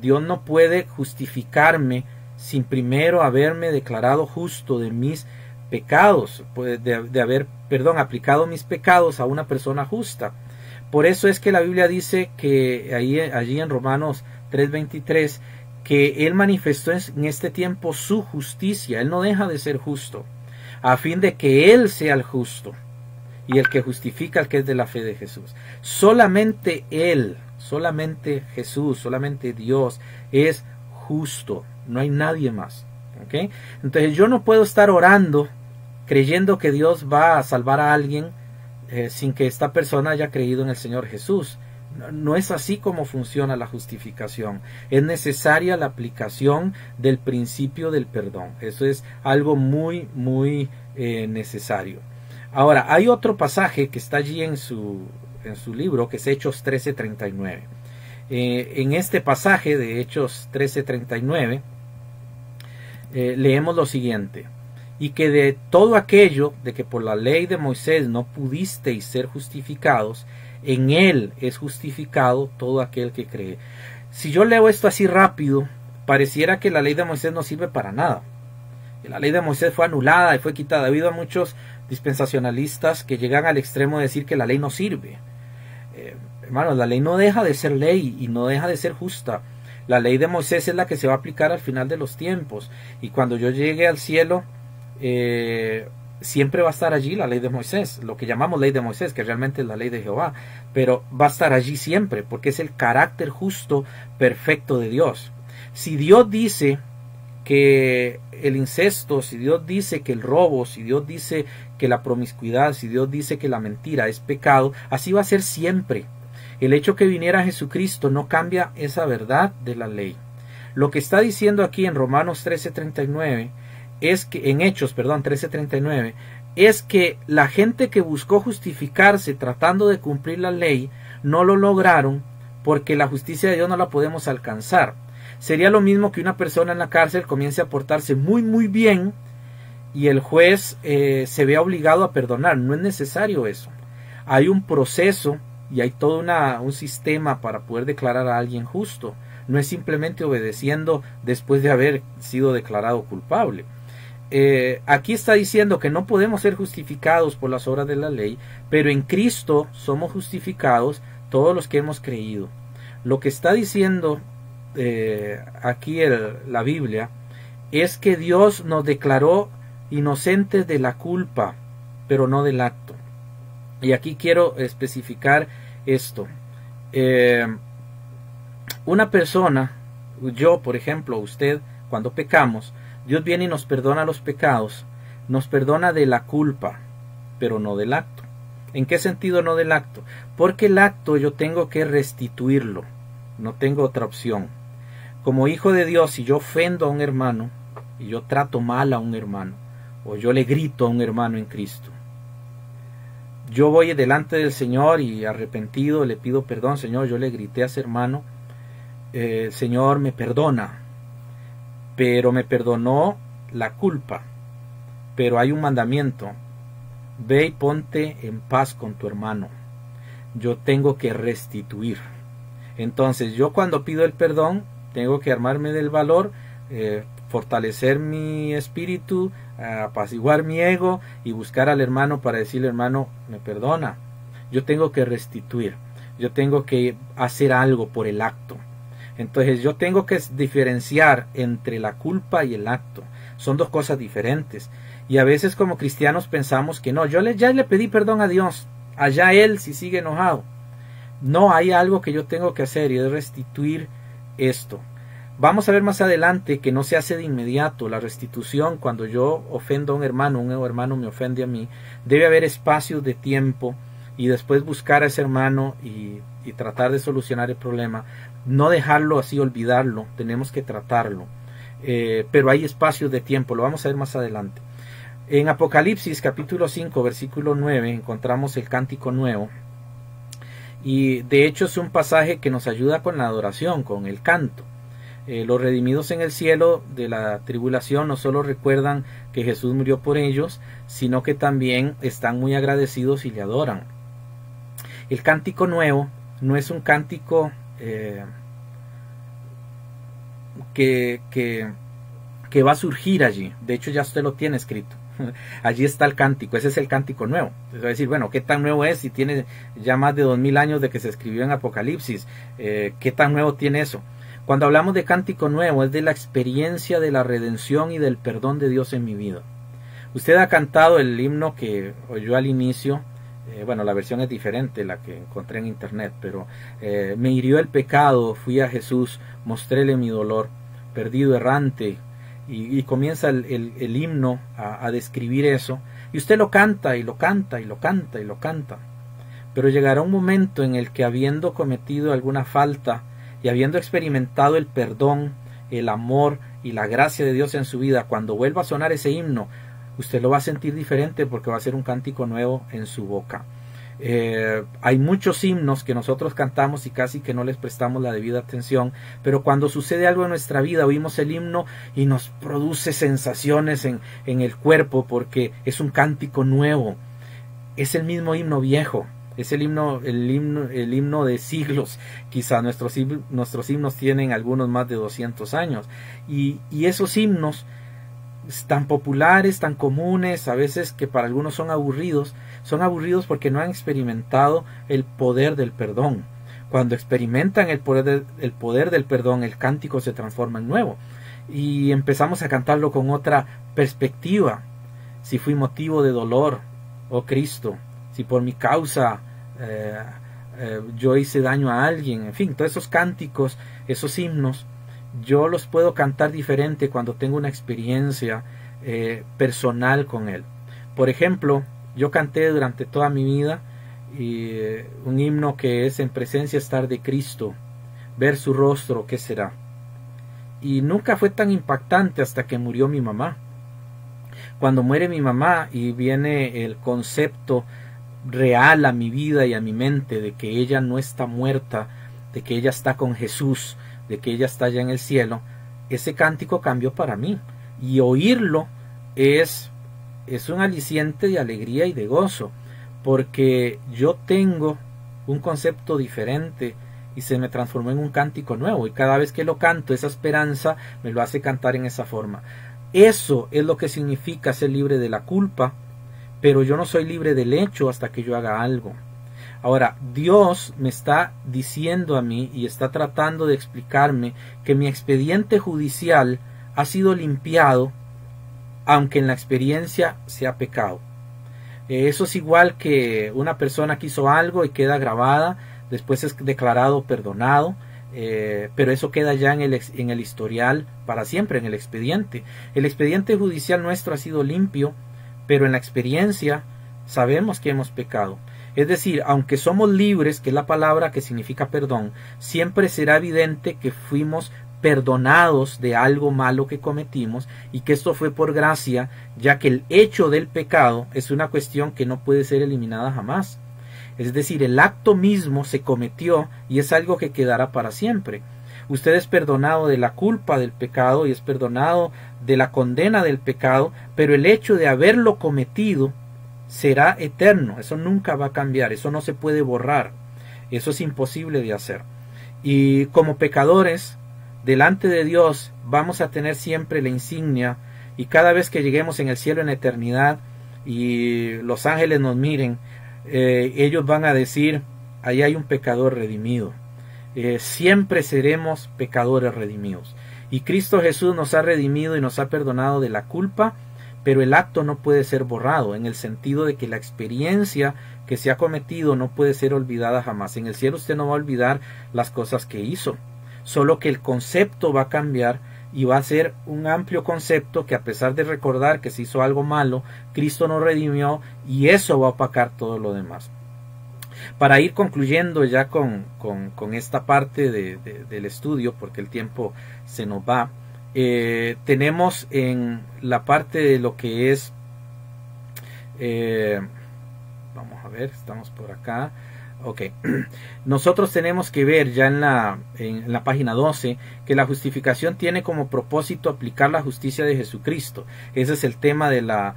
Dios no puede justificarme sin primero haberme declarado justo de mis pecados, de haber, aplicado mis pecados a una persona justa. Por eso es que la Biblia dice que allí en Romanos 3:23, que Él manifestó en este tiempo su justicia. Él no deja de ser justo, a fin de que Él sea el justo y el que justifica al que es de la fe de Jesús. Solamente Él, solamente Jesús, solamente Dios es justo. No hay nadie más. ¿Okay? Entonces yo no puedo estar orando creyendo que Dios va a salvar a alguien sin que esta persona haya creído en el Señor Jesús. No es así como funciona la justificación. Es necesaria la aplicación del principio del perdón. Eso es algo muy, muy necesario. Ahora, hay otro pasaje que está allí en su libro, que es Hechos 13:39. En este pasaje de Hechos 13:39 leemos lo siguiente: y que de todo aquello de que por la ley de Moisés no pudisteis ser justificados, en él es justificado todo aquel que cree. Si yo leo esto así rápido, pareciera que la ley de Moisés no sirve para nada. La ley de Moisés fue anulada y fue quitada. Ha habido muchos dispensacionalistas que llegan al extremo de decir que la ley no sirve. Hermanos, la ley no deja de ser ley y no deja de ser justa. La ley de Moisés es la que se va a aplicar al final de los tiempos. Y cuando yo llegue al cielo, siempre va a estar allí la ley de Moisés, lo que llamamos ley de Moisés, que realmente es la ley de Jehová, pero va a estar allí siempre, porque es el carácter justo, perfecto de Dios. Si Dios dice que el incesto, si Dios dice que el robo, si Dios dice que la promiscuidad, si Dios dice que la mentira es pecado, así va a ser siempre. El hecho que viniera Jesucristo no cambia esa verdad de la ley. Lo que está diciendo aquí en Romanos 13:39 es que, en Hechos, 13:39, es que la gente que buscó justificarse tratando de cumplir la ley no lo lograron, porque la justicia de Dios no la podemos alcanzar. Sería lo mismo que una persona en la cárcel comience a portarse muy muy bien y el juez se vea obligado a perdonar. No es necesario eso. Hay un proceso y hay todo un sistema para poder declarar a alguien justo. No es simplemente obedeciendo después de haber sido declarado culpable. Aquí está diciendo que no podemos ser justificados por las obras de la ley, pero en Cristo somos justificados todos los que hemos creído. Lo que está diciendo aquí la Biblia es que Dios nos declaró inocentes de la culpa, pero no del acto. Y aquí quiero especificar esto. Una persona, yo por ejemplo, usted, cuando pecamos, Dios viene y nos perdona los pecados, nos perdona de la culpa, pero no del acto. ¿En qué sentido no del acto? Porque el acto yo tengo que restituirlo, no tengo otra opción. Como hijo de Dios, si yo ofendo a un hermano, y yo trato mal a un hermano, o yo le grito a un hermano en Cristo, yo voy delante del Señor y arrepentido le pido perdón. Señor, yo le grité a ese hermano, Señor, me perdona, pero me perdonó la culpa. Pero hay un mandamiento: ve y ponte en paz con tu hermano. Yo tengo que restituir. Entonces yo, cuando pido el perdón, tengo que armarme del valor, fortalecer mi espíritu, apaciguar mi ego y buscar al hermano para decirle: hermano, me perdona. Yo tengo que restituir, yo tengo que hacer algo por el acto. Entonces yo tengo que diferenciar entre la culpa y el acto. Son dos cosas diferentes. Y a veces como cristianos pensamos que no, ya le pedí perdón a Dios, allá Él si sigue enojado. No, hay algo que yo tengo que hacer y es restituir esto. Vamos a ver más adelante que no se hace de inmediato. La restitución, cuando yo ofendo a un hermano me ofende a mí, debe haber espacios de tiempo y después buscar a ese hermano y tratar de solucionar el problema. No dejarlo así, olvidarlo, tenemos que tratarlo. Pero hay espacios de tiempo, lo vamos a ver más adelante. En Apocalipsis capítulo 5 versículo 9 encontramos el cántico nuevo. Y de hecho es un pasaje que nos ayuda con la adoración, con el canto. Los redimidos en el cielo de la tribulación no solo recuerdan que Jesús murió por ellos, sino que también están muy agradecidos y le adoran. El cántico nuevo no es un cántico que va a surgir allí. De hecho ya usted lo tiene escrito. Allí está el cántico, ese es el cántico nuevo. Entonces va a decir, bueno, ¿qué tan nuevo es si tiene ya más de 2000 años de que se escribió en Apocalipsis? ¿Qué tan nuevo tiene eso? Cuando hablamos de cántico nuevo, es de la experiencia de la redención y del perdón de Dios en mi vida. Usted ha cantado el himno que oyó al inicio, bueno, la versión es diferente, la que encontré en internet, pero me hirió el pecado, fui a Jesús, mostréle mi dolor, perdido errante, y comienza el himno a describir eso, y usted lo canta, y lo canta, y lo canta, y lo canta, pero llegará un momento en el que, habiendo cometido alguna falta, y habiendo experimentado el perdón, el amor y la gracia de Dios en su vida, cuando vuelva a sonar ese himno, usted lo va a sentir diferente, porque va a ser un cántico nuevo en su boca. Hay muchos himnos que nosotros cantamos y casi que no les prestamos la debida atención, pero cuando sucede algo en nuestra vida, oímos el himno y nos produce sensaciones en el cuerpo, porque es un cántico nuevo. Es el mismo himno viejo, es el himno de siglos. Quizá nuestros himnos tienen algunos más de 200 años, y esos himnos tan populares, tan comunes, a veces que para algunos son aburridos porque no han experimentado el poder del perdón. Cuando experimentan el poder del perdón, el cántico se transforma en nuevo, y empezamos a cantarlo con otra perspectiva. Si fui motivo de dolor, oh Cristo, si por mi causa yo hice daño a alguien, en fin, todos esos cánticos, esos himnos, yo los puedo cantar diferente cuando tengo una experiencia personal con Él. Por ejemplo, yo canté durante toda mi vida un himno que es: en presencia estar de Cristo, ver su rostro, ¿qué será? Y nunca fue tan impactante hasta que murió mi mamá. Cuando muere mi mamá y viene el concepto real a mi vida y a mi mente de que ella no está muerta, de que ella está con Jesús, de que ella está allá en el cielo, ese cántico cambió para mí, y oírlo es un aliciente de alegría y de gozo, porque yo tengo un concepto diferente y se me transformó en un cántico nuevo, y cada vez que lo canto, esa esperanza me lo hace cantar en esa forma. Eso es lo que significa ser libre de la culpa, pero yo no soy libre del hecho hasta que yo haga algo. Ahora, Dios me está diciendo a mí y está tratando de explicarme que mi expediente judicial ha sido limpiado, aunque en la experiencia sea pecado. Eso es igual que una persona que hizo algo y queda grabada, después es declarado perdonado, pero eso queda ya en el historial para siempre, en el expediente. El expediente judicial nuestro ha sido limpio, pero en la experiencia sabemos que hemos pecado. Es decir, aunque somos libres, que es la palabra que significa perdón, siempre será evidente que fuimos perdonados de algo malo que cometimos, y que esto fue por gracia, ya que el hecho del pecado es una cuestión que no puede ser eliminada jamás. Es decir, el acto mismo se cometió y es algo que quedará para siempre. Usted es perdonado de la culpa del pecado y es perdonado de la condena del pecado, pero el hecho de haberlo cometido será eterno. Eso nunca va a cambiar, eso no se puede borrar, eso es imposible de hacer. Y como pecadores, delante de Dios vamos a tener siempre la insignia, y cada vez que lleguemos en el cielo en eternidad y los ángeles nos miren, ellos van a decir: ahí hay un pecador redimido. Siempre seremos pecadores redimidos, y Cristo Jesús nos ha redimido y nos ha perdonado de la culpa, pero el acto no puede ser borrado, en el sentido de que la experiencia que se ha cometido no puede ser olvidada jamás. En el cielo usted no va a olvidar las cosas que hizo, solo que el concepto va a cambiar, y va a ser un amplio concepto que, a pesar de recordar que se hizo algo malo, Cristo nos redimió, y eso va a opacar todo lo demás. Para ir concluyendo ya con esta parte del estudio, porque el tiempo se nos va, tenemos en la parte de lo que es, vamos a ver, estamos por acá. Ok, nosotros tenemos que ver ya en la página 12 que la justificación tiene como propósito aplicar la justicia de Jesucristo. Ese es el tema de la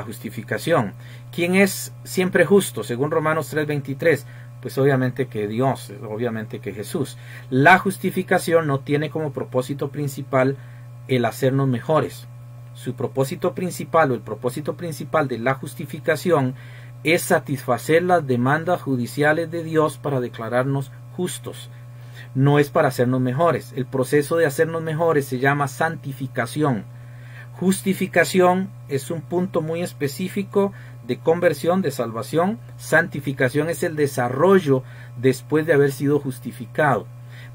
justificación. ¿Quién es siempre justo? Según Romanos 3:23, pues obviamente que Dios, obviamente que Jesús. La justificación no tiene como propósito principal el hacernos mejores. su propósito principal o el propósito principal de la justificación es satisfacer las demandas judiciales de Dios para declararnos justos. No es para hacernos mejores. El proceso de hacernos mejores se llama santificación. Justificación es un punto muy específico de conversión, de salvación. Santificación es el desarrollo después de haber sido justificado.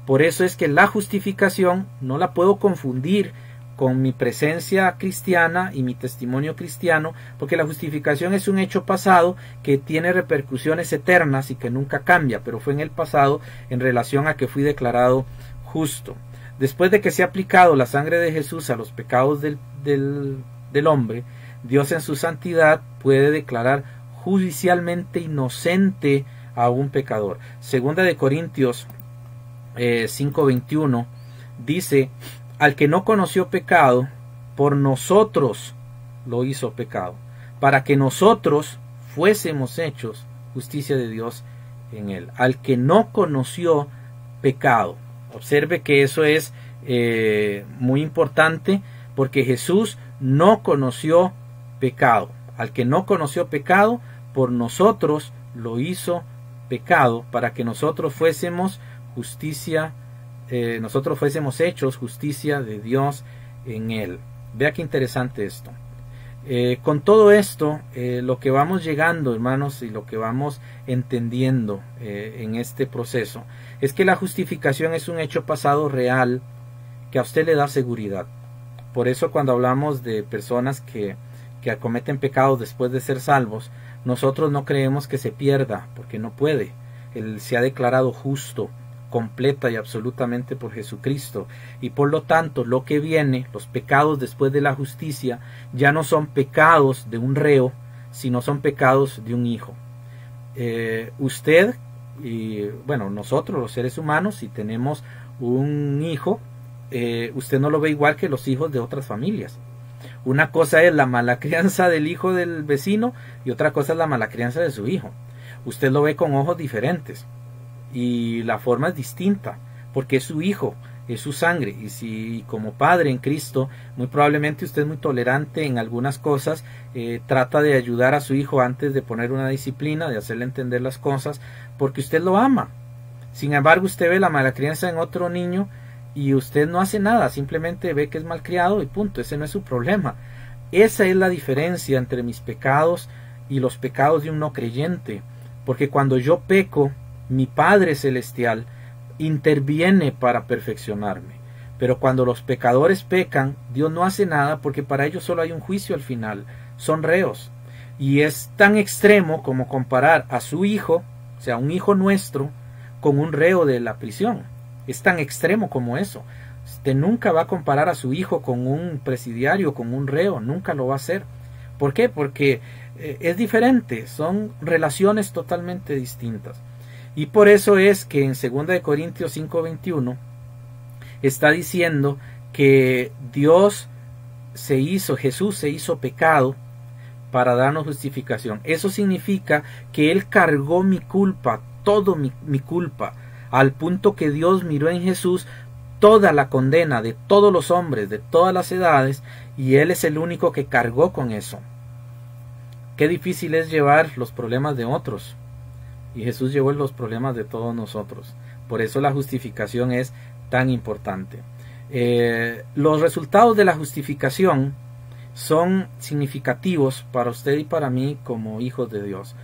Por eso es que la justificación no la puedo confundir con mi presencia cristiana y mi testimonio cristiano, porque la justificación es un hecho pasado que tiene repercusiones eternas y que nunca cambia, pero fue en el pasado en relación a que fui declarado justo. Después de que se ha aplicado la sangre de Jesús a los pecados del hombre, Dios en su santidad puede declarar judicialmente inocente a un pecador. Segunda de Corintios 5:21 dice: al que no conoció pecado, por nosotros lo hizo pecado, para que nosotros fuésemos hechos justicia de Dios en él. Al que no conoció pecado. Observe que eso es muy importante, porque Jesús no conoció pecado. Al que no conoció pecado, por nosotros lo hizo pecado, para que nosotros fuésemos justicia, nosotros fuésemos hechos justicia de Dios en él. Vea qué interesante esto. Con todo esto, lo que vamos llegando, hermanos, y lo que vamos entendiendo en este proceso, es que la justificación es un hecho pasado real que a usted le da seguridad. Por eso cuando hablamos de personas que cometen pecados después de ser salvos, nosotros no creemos que se pierda, porque no puede. Él se ha declarado justo, completa y absolutamente por Jesucristo, y por lo tanto lo que viene, los pecados después de la justicia, ya no son pecados de un reo, sino son pecados de un hijo. Usted y bueno, nosotros los seres humanos, si tenemos un hijo, usted no lo ve igual que los hijos de otras familias. Una cosa es la mala crianza del hijo del vecino y otra cosa es la mala crianza de su hijo. Usted lo ve con ojos diferentes y la forma es distinta, porque es su hijo, es su sangre, y si como padre en Cristo, muy probablemente usted es muy tolerante en algunas cosas, trata de ayudar a su hijo antes de poner una disciplina, de hacerle entender las cosas, porque usted lo ama. Sin embargo, usted ve la mala crianza en otro niño y usted no hace nada, simplemente ve que es malcriado y punto, ese no es su problema. Esa es la diferencia entre mis pecados y los pecados de un no creyente, porque cuando yo peco, mi Padre Celestial interviene para perfeccionarme. Pero cuando los pecadores pecan, Dios no hace nada, porque para ellos solo hay un juicio al final. Son reos. Y es tan extremo como comparar a su hijo, o sea, un hijo nuestro, con un reo de la prisión. Es tan extremo como eso. Usted nunca va a comparar a su hijo con un presidiario, con un reo. Nunca lo va a hacer. ¿Por qué? Porque es diferente. Son relaciones totalmente distintas. Y por eso es que en 2 Corintios 5:21 está diciendo que Jesús se hizo pecado para darnos justificación. Eso significa que Él cargó mi culpa, todo mi culpa, al punto que Dios miró en Jesús toda la condena de todos los hombres, de todas las edades, y Él es el único que cargó con eso. Qué difícil es llevar los problemas de otros. Y Jesús llevó los problemas de todos nosotros. Por eso la justificación es tan importante. Los resultados de la justificación son significativos para usted y para mí como hijos de Dios.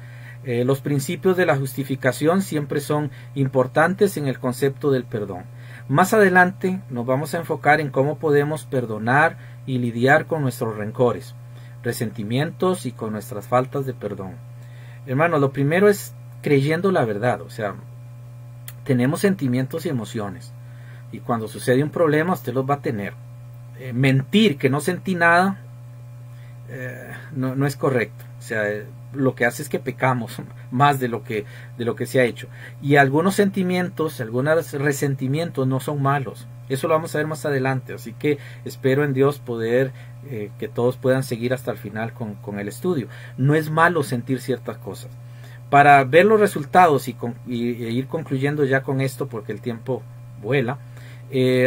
Los principios de la justificación siempre son importantes en el concepto del perdón. Más adelante nos vamos a enfocar en cómo podemos perdonar y lidiar con nuestros rencores, resentimientos y con nuestras faltas de perdón. Hermano, lo primero es creyendo la verdad. O sea, tenemos sentimientos y emociones, y cuando sucede un problema usted los va a tener. Mentir que no sentí nada no es correcto. O sea, lo que hace es que pecamos más de lo que se ha hecho. Y algunos sentimientos, algunos resentimientos no son malos. Eso lo vamos a ver más adelante. Así que espero en Dios poder que todos puedan seguir hasta el final con el estudio. No es malo sentir ciertas cosas. Para ver los resultados y ir concluyendo ya con esto, porque el tiempo vuela,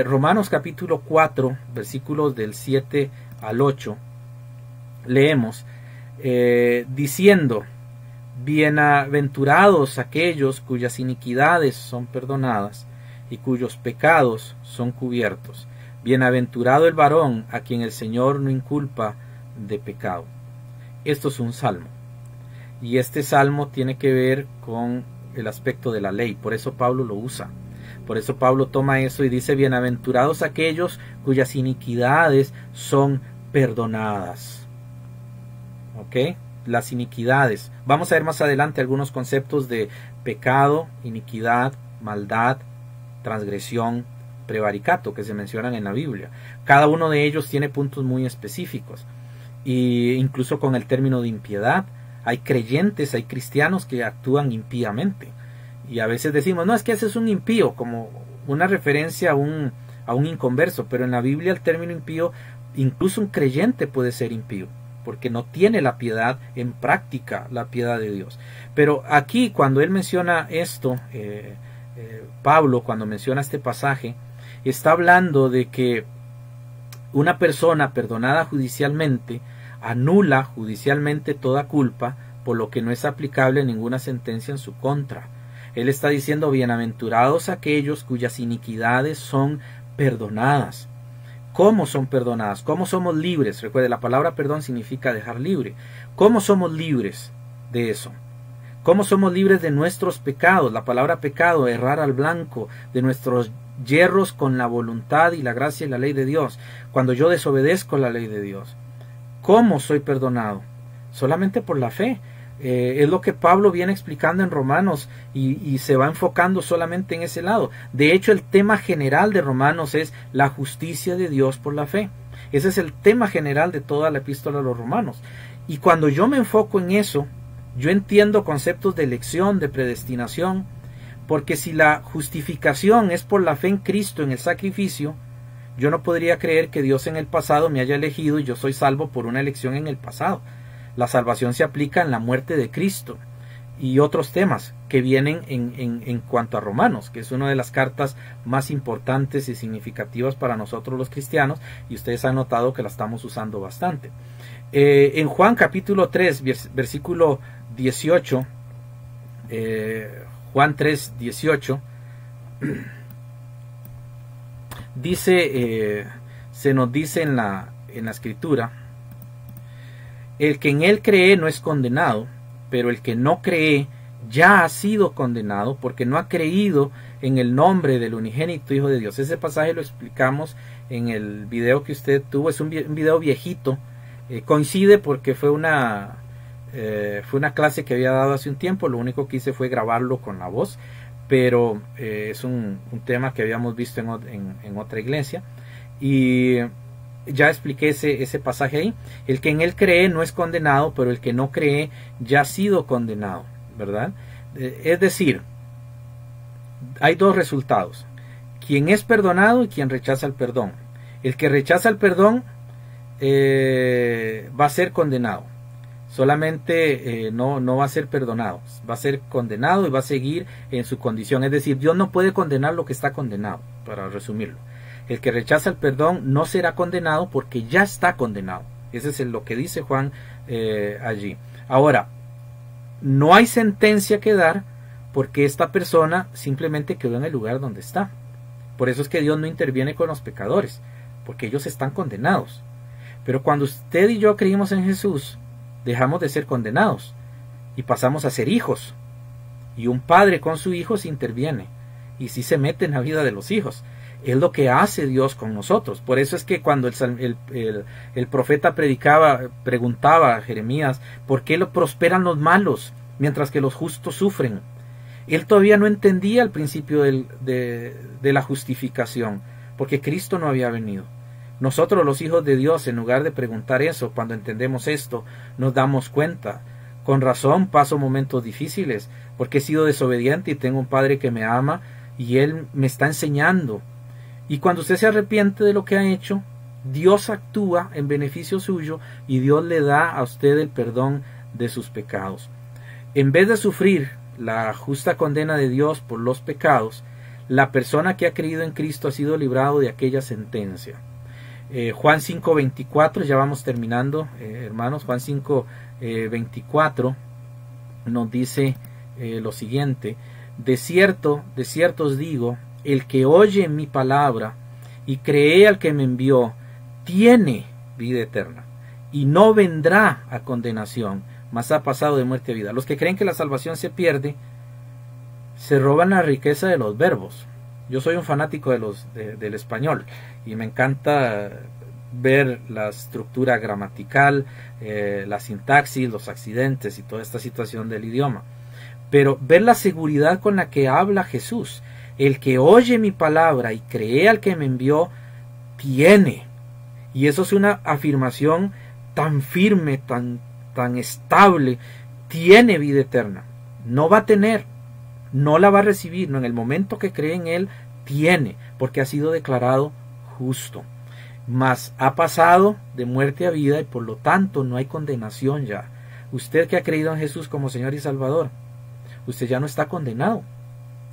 Romanos capítulo 4, versículos del 7 al 8, leemos, diciendo, bienaventurados aquellos cuyas iniquidades son perdonadas y cuyos pecados son cubiertos. Bienaventurado el varón a quien el Señor no inculpa de pecado. Esto es un salmo. Y este salmo tiene que ver con el aspecto de la ley. Por eso Pablo lo usa. Por eso Pablo toma eso y dice, bienaventurados aquellos cuyas iniquidades son perdonadas. ¿Ok? Las iniquidades. Vamos a ver más adelante algunos conceptos de pecado, iniquidad, maldad, transgresión, prevaricato que se mencionan en la Biblia. Cada uno de ellos tiene puntos muy específicos. Y incluso con el término de impiedad, hay creyentes, hay cristianos que actúan impíamente. Y a veces decimos, no, es que ese es un impío, como una referencia a un inconverso. Pero en la Biblia el término impío, incluso un creyente puede ser impío, porque no tiene la piedad en práctica, la piedad de Dios. Pero aquí cuando él menciona esto, Pablo cuando menciona este pasaje, está hablando de que una persona perdonada judicialmente anula judicialmente toda culpa, por lo que no es aplicable ninguna sentencia en su contra. Él está diciendo, bienaventurados aquellos cuyas iniquidades son perdonadas. ¿Cómo son perdonadas? ¿Cómo somos libres? Recuerde, la palabra perdón significa dejar libre. ¿Cómo somos libres de eso? ¿Cómo somos libres de nuestros pecados? La palabra pecado, errar al blanco, de nuestros yerros con la voluntad y la gracia y la ley de Dios. Cuando yo desobedezco la ley de Dios. ¿Cómo soy perdonado? Solamente por la fe. Es lo que Pablo viene explicando en Romanos y se va enfocando solamente en ese lado. De hecho, el tema general de Romanos es la justicia de Dios por la fe. Ese es el tema general de toda la epístola a los Romanos. Y cuando yo me enfoco en eso, yo entiendo conceptos de elección, de predestinación, porque si la justificación es por la fe en Cristo, en el sacrificio, yo no podría creer que Dios en el pasado me haya elegido y yo soy salvo por una elección en el pasado. La salvación se aplica en la muerte de Cristo y otros temas que vienen en cuanto a Romanos, que es una de las cartas más importantes y significativas para nosotros los cristianos, y ustedes han notado que la estamos usando bastante. En Juan capítulo 3, versículo 18, Juan 3, 18, dice, se nos dice en la escritura, el que en él cree no es condenado, pero el que no cree ya ha sido condenado porque no ha creído en el nombre del unigénito Hijo de Dios. Ese pasaje lo explicamos en el video que usted tuvo, es un video viejito, coincide porque fue una clase que había dado hace un tiempo, lo único que hice fue grabarlo con la voz, pero es un tema que habíamos visto en otra iglesia, y ya expliqué ese pasaje ahí. El que en él cree no es condenado, pero el que no cree ya ha sido condenado, ¿verdad? Es decir, hay dos resultados: quien es perdonado y quien rechaza el perdón. El que rechaza el perdón va a ser condenado. Solamente no va a ser perdonado, va a ser condenado y va a seguir en su condición. Es decir, Dios no puede condenar lo que está condenado, para resumirlo. El que rechaza el perdón no será condenado porque ya está condenado. Ese es lo que dice Juan allí. Ahora, no hay sentencia que dar porque esta persona simplemente quedó en el lugar donde está. Por eso es que Dios no interviene con los pecadores, porque ellos están condenados. Pero cuando usted y yo creímos en Jesús, dejamos de ser condenados y pasamos a ser hijos. Y un padre con su hijo se interviene y sí se mete en la vida de los hijos. Es lo que hace Dios con nosotros. Por eso es que cuando el profeta preguntaba a Jeremías, ¿por qué lo prosperan los malos mientras que los justos sufren? Él todavía no entendía el principio de la justificación, porque Cristo no había venido. Nosotros, los hijos de Dios, en lugar de preguntar eso, cuando entendemos esto, nos damos cuenta. Con razón paso momentos difíciles, porque he sido desobediente y tengo un Padre que me ama y Él me está enseñando. Y cuando usted se arrepiente de lo que ha hecho, Dios actúa en beneficio suyo y Dios le da a usted el perdón de sus pecados. En vez de sufrir la justa condena de Dios por los pecados, la persona que ha creído en Cristo ha sido librado de aquella sentencia. Juan 5:24, ya vamos terminando, hermanos. Juan 5:24 nos dice lo siguiente: de cierto os digo, el que oye mi palabra y cree al que me envió, tiene vida eterna, y no vendrá a condenación, mas ha pasado de muerte a vida. Los que creen que la salvación se pierde, se roban la riqueza de los verbos. Yo soy un fanático del español y me encanta ver la estructura gramatical, la sintaxis, los accidentes y toda esta situación del idioma. Pero ver la seguridad con la que habla Jesús: el que oye mi palabra y cree al que me envió, tiene. Y eso es una afirmación tan firme, tan estable. Tiene vida eterna. No va a tener, no la va a recibir, no, en el momento que cree en él, tiene, porque ha sido declarado justo. Mas ha pasado de muerte a vida y por lo tanto no hay condenación ya. Usted que ha creído en Jesús como Señor y Salvador, usted ya no está condenado.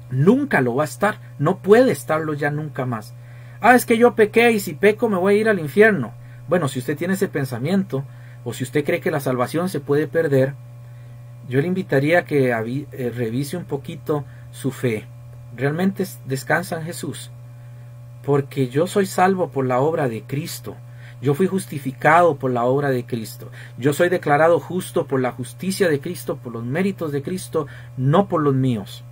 Nunca lo va a estar. No puede estarlo ya nunca más. Es que yo pequé y si peco me voy a ir al infierno. Bueno, si usted tiene ese pensamiento, o si usted cree que la salvación se puede perder, yo le invitaría a que revise un poquito su fe. ¿Realmente descansa en Jesús? Porque yo soy salvo por la obra de Cristo. Yo fui justificado por la obra de Cristo. Yo soy declarado justo por la justicia de Cristo, por los méritos de Cristo, no por los míos.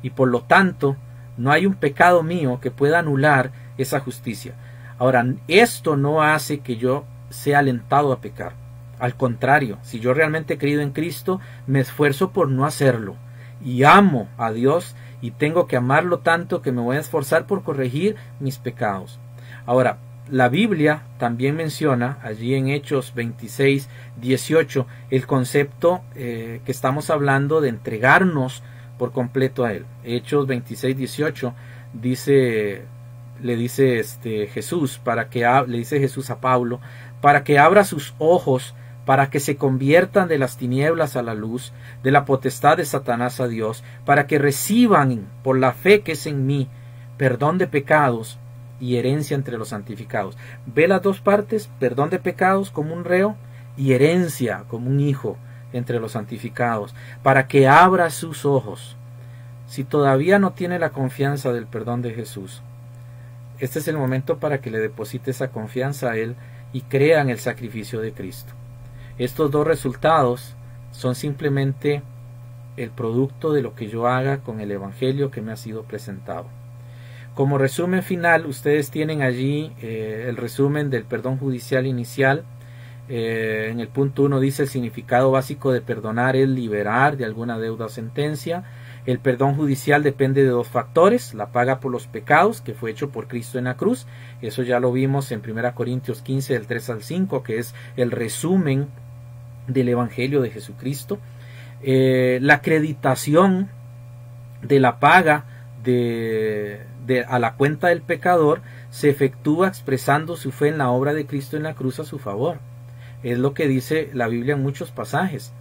Y por lo tanto, no hay un pecado mío que pueda anular esa justicia. Ahora, esto no hace que yo sea alentado a pecar. Al contrario, si yo realmente he creído en Cristo, me esfuerzo por no hacerlo. Y amo a Dios y tengo que amarlo tanto que me voy a esforzar por corregir mis pecados. Ahora, la Biblia también menciona allí en Hechos 26:18 el concepto que estamos hablando de entregarnos por completo a Él. Hechos 26:18 le dice Jesús a Pablo, para que abra sus ojos, para que se conviertan de las tinieblas a la luz, de la potestad de Satanás a Dios, para que reciban por la fe que es en mí perdón de pecados y herencia entre los santificados. Ve las dos partes: perdón de pecados como un reo y herencia como un hijo entre los santificados, para que abra sus ojos. Si todavía no tiene la confianza del perdón de Jesús, este es el momento para que le deposite esa confianza a Él y crea en el sacrificio de Cristo. Estos dos resultados son simplemente el producto de lo que yo haga con el Evangelio que me ha sido presentado. Como resumen final, ustedes tienen allí el resumen del perdón judicial inicial. En el punto 1 dice: el significado básico de perdonar es liberar de alguna deuda o sentencia. El perdón judicial depende de dos factores: la paga por los pecados, que fue hecho por Cristo en la cruz. Eso ya lo vimos en 1 Corintios 15, del 3 al 5, que es el resumen del Evangelio de Jesucristo. La acreditación de la paga a la cuenta del pecador se efectúa expresando su fe en la obra de Cristo en la cruz a su favor. Es lo que dice la Biblia en muchos pasajes.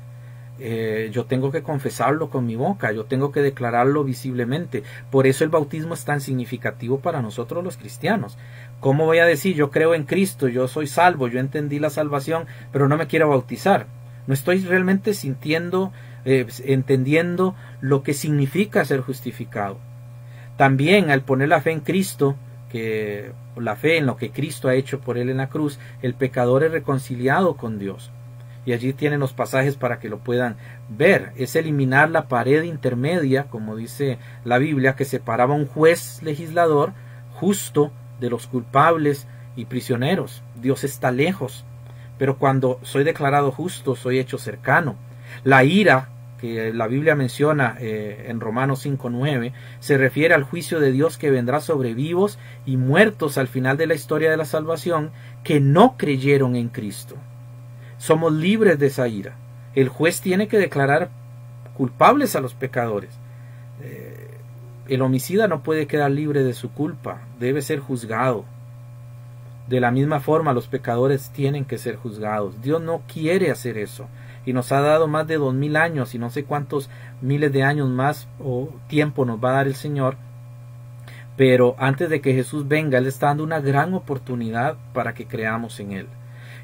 Yo tengo que confesarlo con mi boca, yo tengo que declararlo visiblemente. Por eso el bautismo es tan significativo para nosotros los cristianos. ¿Cómo voy a decir yo creo en Cristo, yo soy salvo, yo entendí la salvación, pero no me quiero bautizar? No estoy realmente entendiendo lo que significa ser justificado. También al poner la fe en Cristo, la fe en lo que Cristo ha hecho por él en la cruz, el pecador es reconciliado con Dios. Y allí tienen los pasajes para que lo puedan ver. Es eliminar la pared intermedia, como dice la Biblia, que separaba a un juez legislador justo de los culpables y prisioneros. Dios está lejos, pero cuando soy declarado justo, soy hecho cercano. La ira que la Biblia menciona en Romanos 5:9 se refiere al juicio de Dios que vendrá sobre vivos y muertos al final de la historia de la salvación, que no creyeron en Cristo. Somos libres de esa ira. El juez tiene que declarar culpables a los pecadores. El homicida no puede quedar libre de su culpa, debe ser juzgado. De la misma forma, los pecadores tienen que ser juzgados. Dios no quiere hacer eso, y nos ha dado más de 2000 años y no sé cuántos miles de años más o tiempo nos va a dar el Señor Pero antes de que Jesús venga, Él está dando una gran oportunidad para que creamos en Él.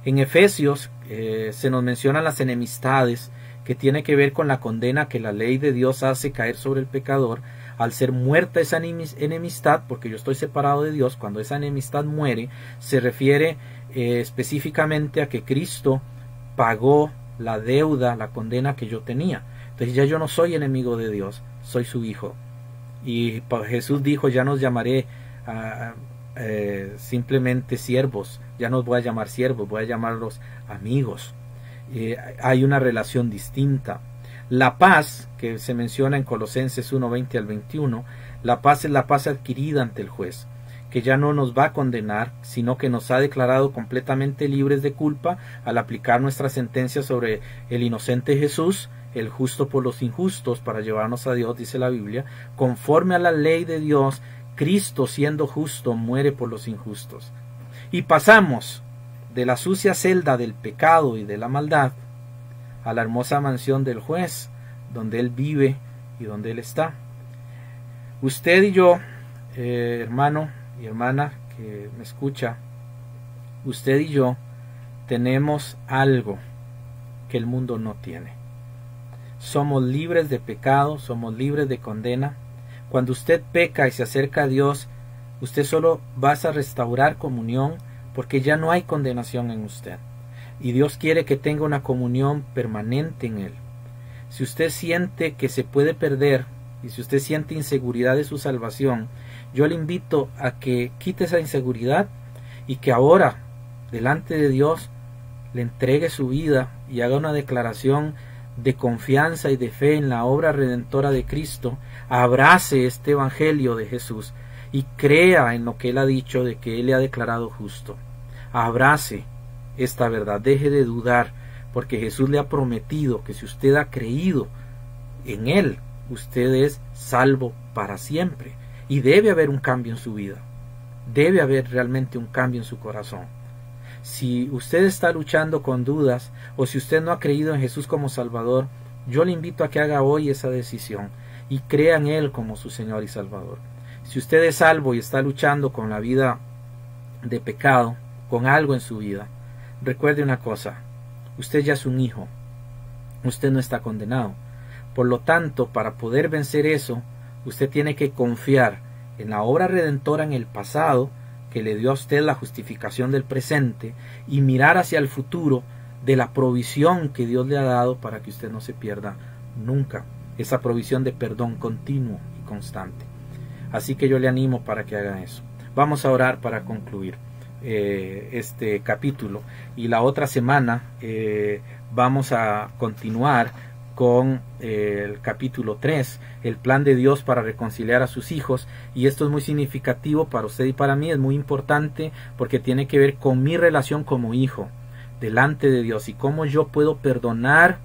En Efesios se nos mencionan las enemistades, que tiene que ver con la condena que la ley de Dios hace caer sobre el pecador. Al ser muerta esa enemistad, porque yo estoy separado de Dios, cuando esa enemistad muere, se refiere específicamente a que Cristo pagó la deuda, la condena que yo tenía. Entonces ya yo no soy enemigo de Dios, soy su hijo. Y Jesús dijo, ya nos llamaré simplemente siervos, ya no os voy a llamar siervos, voy a llamarlos amigos. Hay una relación distinta. La paz, que se menciona en Colosenses 1:20 al 21, la paz es la paz adquirida ante el juez, que ya no nos va a condenar, sino que nos ha declarado completamente libres de culpa al aplicar nuestra sentencia sobre el inocente Jesús, el justo por los injustos, para llevarnos a Dios, dice la Biblia. Conforme a la ley de Dios, Cristo, siendo justo, muere por los injustos. Y pasamos de la sucia celda del pecado y de la maldad a la hermosa mansión del juez, donde Él vive y donde Él está. Usted y yo, hermano y hermana que me escucha, usted y yo tenemos algo que el mundo no tiene. Somos libres de pecado, somos libres de condena. Cuando usted peca y se acerca a Dios, usted solo va a restaurar comunión, porque ya no hay condenación en usted. Y Dios quiere que tenga una comunión permanente en Él. Si usted siente que se puede perder, y si usted siente inseguridad de su salvación, yo le invito a que quite esa inseguridad y que ahora, delante de Dios, le entregue su vida y haga una declaración de confianza y de fe en la obra redentora de Cristo. Abrace este evangelio de Jesús y crea en lo que Él ha dicho, de que Él le ha declarado justo. Abrace esta verdad, deje de dudar, porque Jesús le ha prometido que si usted ha creído en Él, usted es salvo para siempre. Y debe haber un cambio en su vida, debe haber realmente un cambio en su corazón. Si usted está luchando con dudas, o si usted no ha creído en Jesús como Salvador, yo le invito a que haga hoy esa decisión y crea en Él como su Señor y Salvador. Si usted es salvo y está luchando con la vida de pecado, con algo en su vida, recuerde una cosa: usted ya es un hijo, usted no está condenado. Por lo tanto, para poder vencer eso, usted tiene que confiar en la obra redentora en el pasado, que le dio a usted la justificación del presente, y mirar hacia el futuro de la provisión que Dios le ha dado para que usted no se pierda nunca, esa provisión de perdón continuo y constante. Así que yo le animo para que haga eso. Vamos a orar para concluir este capítulo, y la otra semana vamos a continuar con el capítulo 3, el plan de Dios para reconciliar a sus hijos. Y esto es muy significativo para usted y para mí, es muy importante, porque tiene que ver con mi relación como hijo delante de Dios, y cómo yo puedo perdonar,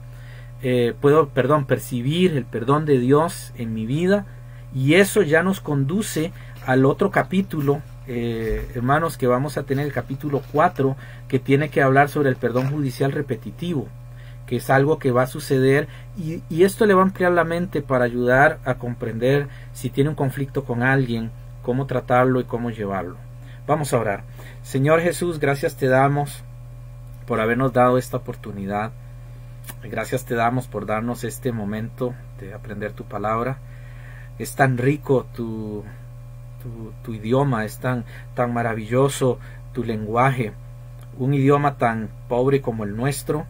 percibir el perdón de Dios en mi vida. Y eso ya nos conduce al otro capítulo, hermanos, que vamos a tener, el capítulo 4, que tiene que hablar sobre el perdón judicial repetitivo, que es algo que va a suceder, y esto le va a ampliar la mente para ayudar a comprender si tiene un conflicto con alguien, cómo tratarlo y cómo llevarlo. Vamos a orar. Señor Jesús, gracias te damos por habernos dado esta oportunidad. Gracias te damos por darnos este momento de aprender tu palabra. Es tan rico tu idioma, es tan maravilloso tu lenguaje. Un idioma tan pobre como el nuestro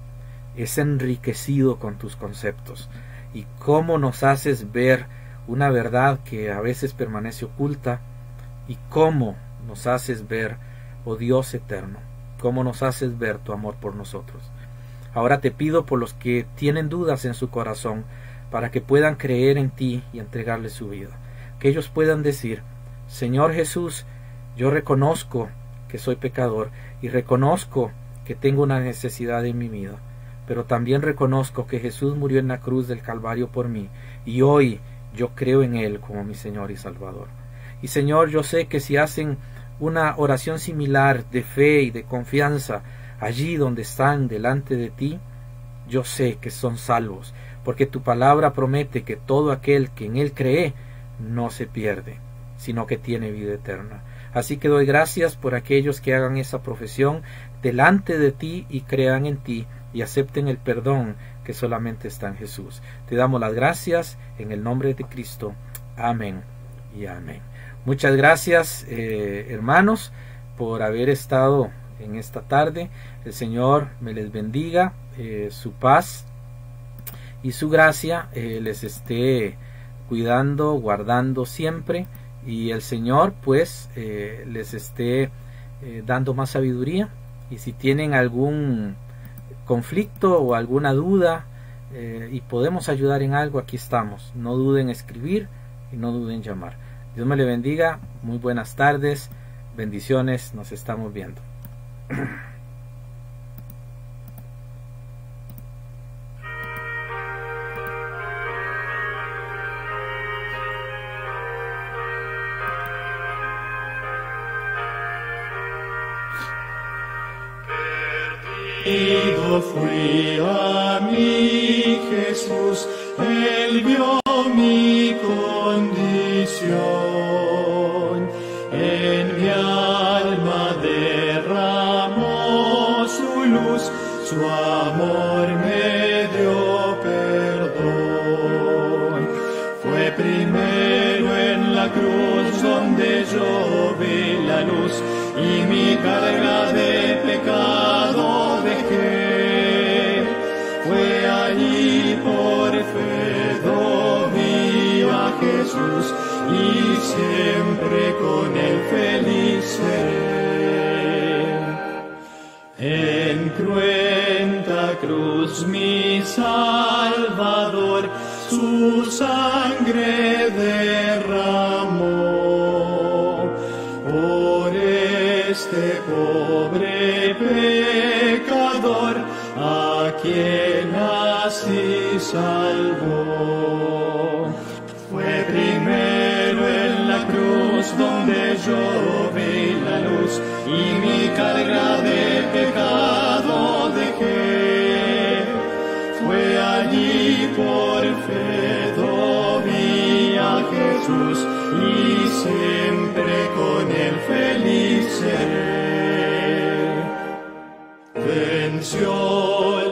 es enriquecido con tus conceptos, y cómo nos haces ver una verdad que a veces permanece oculta, y cómo nos haces ver, oh Dios eterno, cómo nos haces ver tu amor por nosotros. Ahora te pido por los que tienen dudas en su corazón, para que puedan creer en ti y entregarle su vida, que ellos puedan decir: Señor Jesús, yo reconozco que soy pecador, y reconozco que tengo una necesidad en mi vida, pero también reconozco que Jesús murió en la cruz del Calvario por mí, y hoy yo creo en Él como mi Señor y Salvador. Y Señor, yo sé que si hacen una oración similar de fe y de confianza allí donde están delante de ti, yo sé que son salvos, porque tu palabra promete que todo aquel que en Él cree no se pierde, sino que tiene vida eterna. Así que doy gracias por aquellos que hagan esa profesión delante de ti y crean en ti y acepten el perdón que solamente está en Jesús. Te damos las gracias en el nombre de Cristo. Amén y amén. Muchas gracias, hermanos, por haber estado en esta tarde. El Señor me les bendiga, su paz y su gracia les esté cuidando, guardando siempre, y el Señor pues les esté dando más sabiduría. Y si tienen algún conflicto o alguna duda y podemos ayudar en algo, aquí estamos. No duden en escribir y no duden en llamar. Dios me le bendiga, muy buenas tardes, bendiciones, nos estamos viendo. Perdido fui a mi Jesús, Él vio mi condición, en mi alma derramó su luz, su amor me dio perdón. Fue primero en la cruz donde yo vi la luz y mi carga de pecado dejé. Fue allí por fe vi a Jesús y siempre con él feliz seré. En cruenta cruz mi Salvador su sangre derramó. Por este pobre pecador a quien así salvó. Fue primero en la cruz donde yo vi la luz y mi carga de pecado dejé. Fue allí por fe vi a Jesús y siempre con él feliz seré. Venció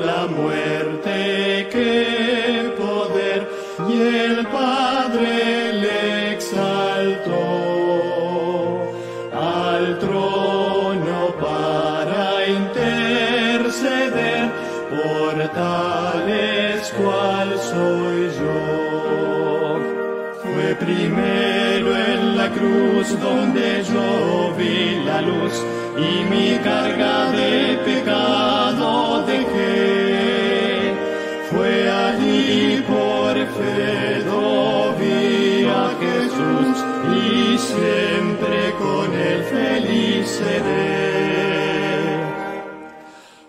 la muerte, qué poder, y el Padre le exaltó al trono para interceder por tales cual soy yo. Fue primero en la cruz donde yo vi la luz y mi carga de pecado dejé. Fue allí por fe vi a Jesús y siempre con él feliz seré.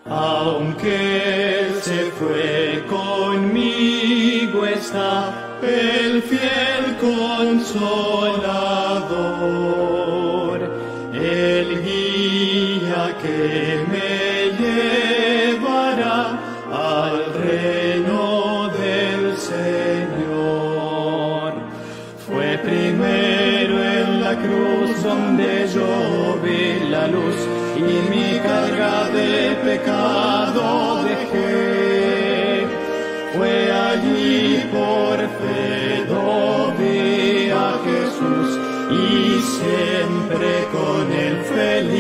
Aunque él se fue, conmigo está el fiel consolador, el guía que me llevará al reino del Señor. Fue primero en la cruz donde yo vi la luz y mi carga de pecado dejé. Fue allí por fe vi a Jesús y siempre con él feliz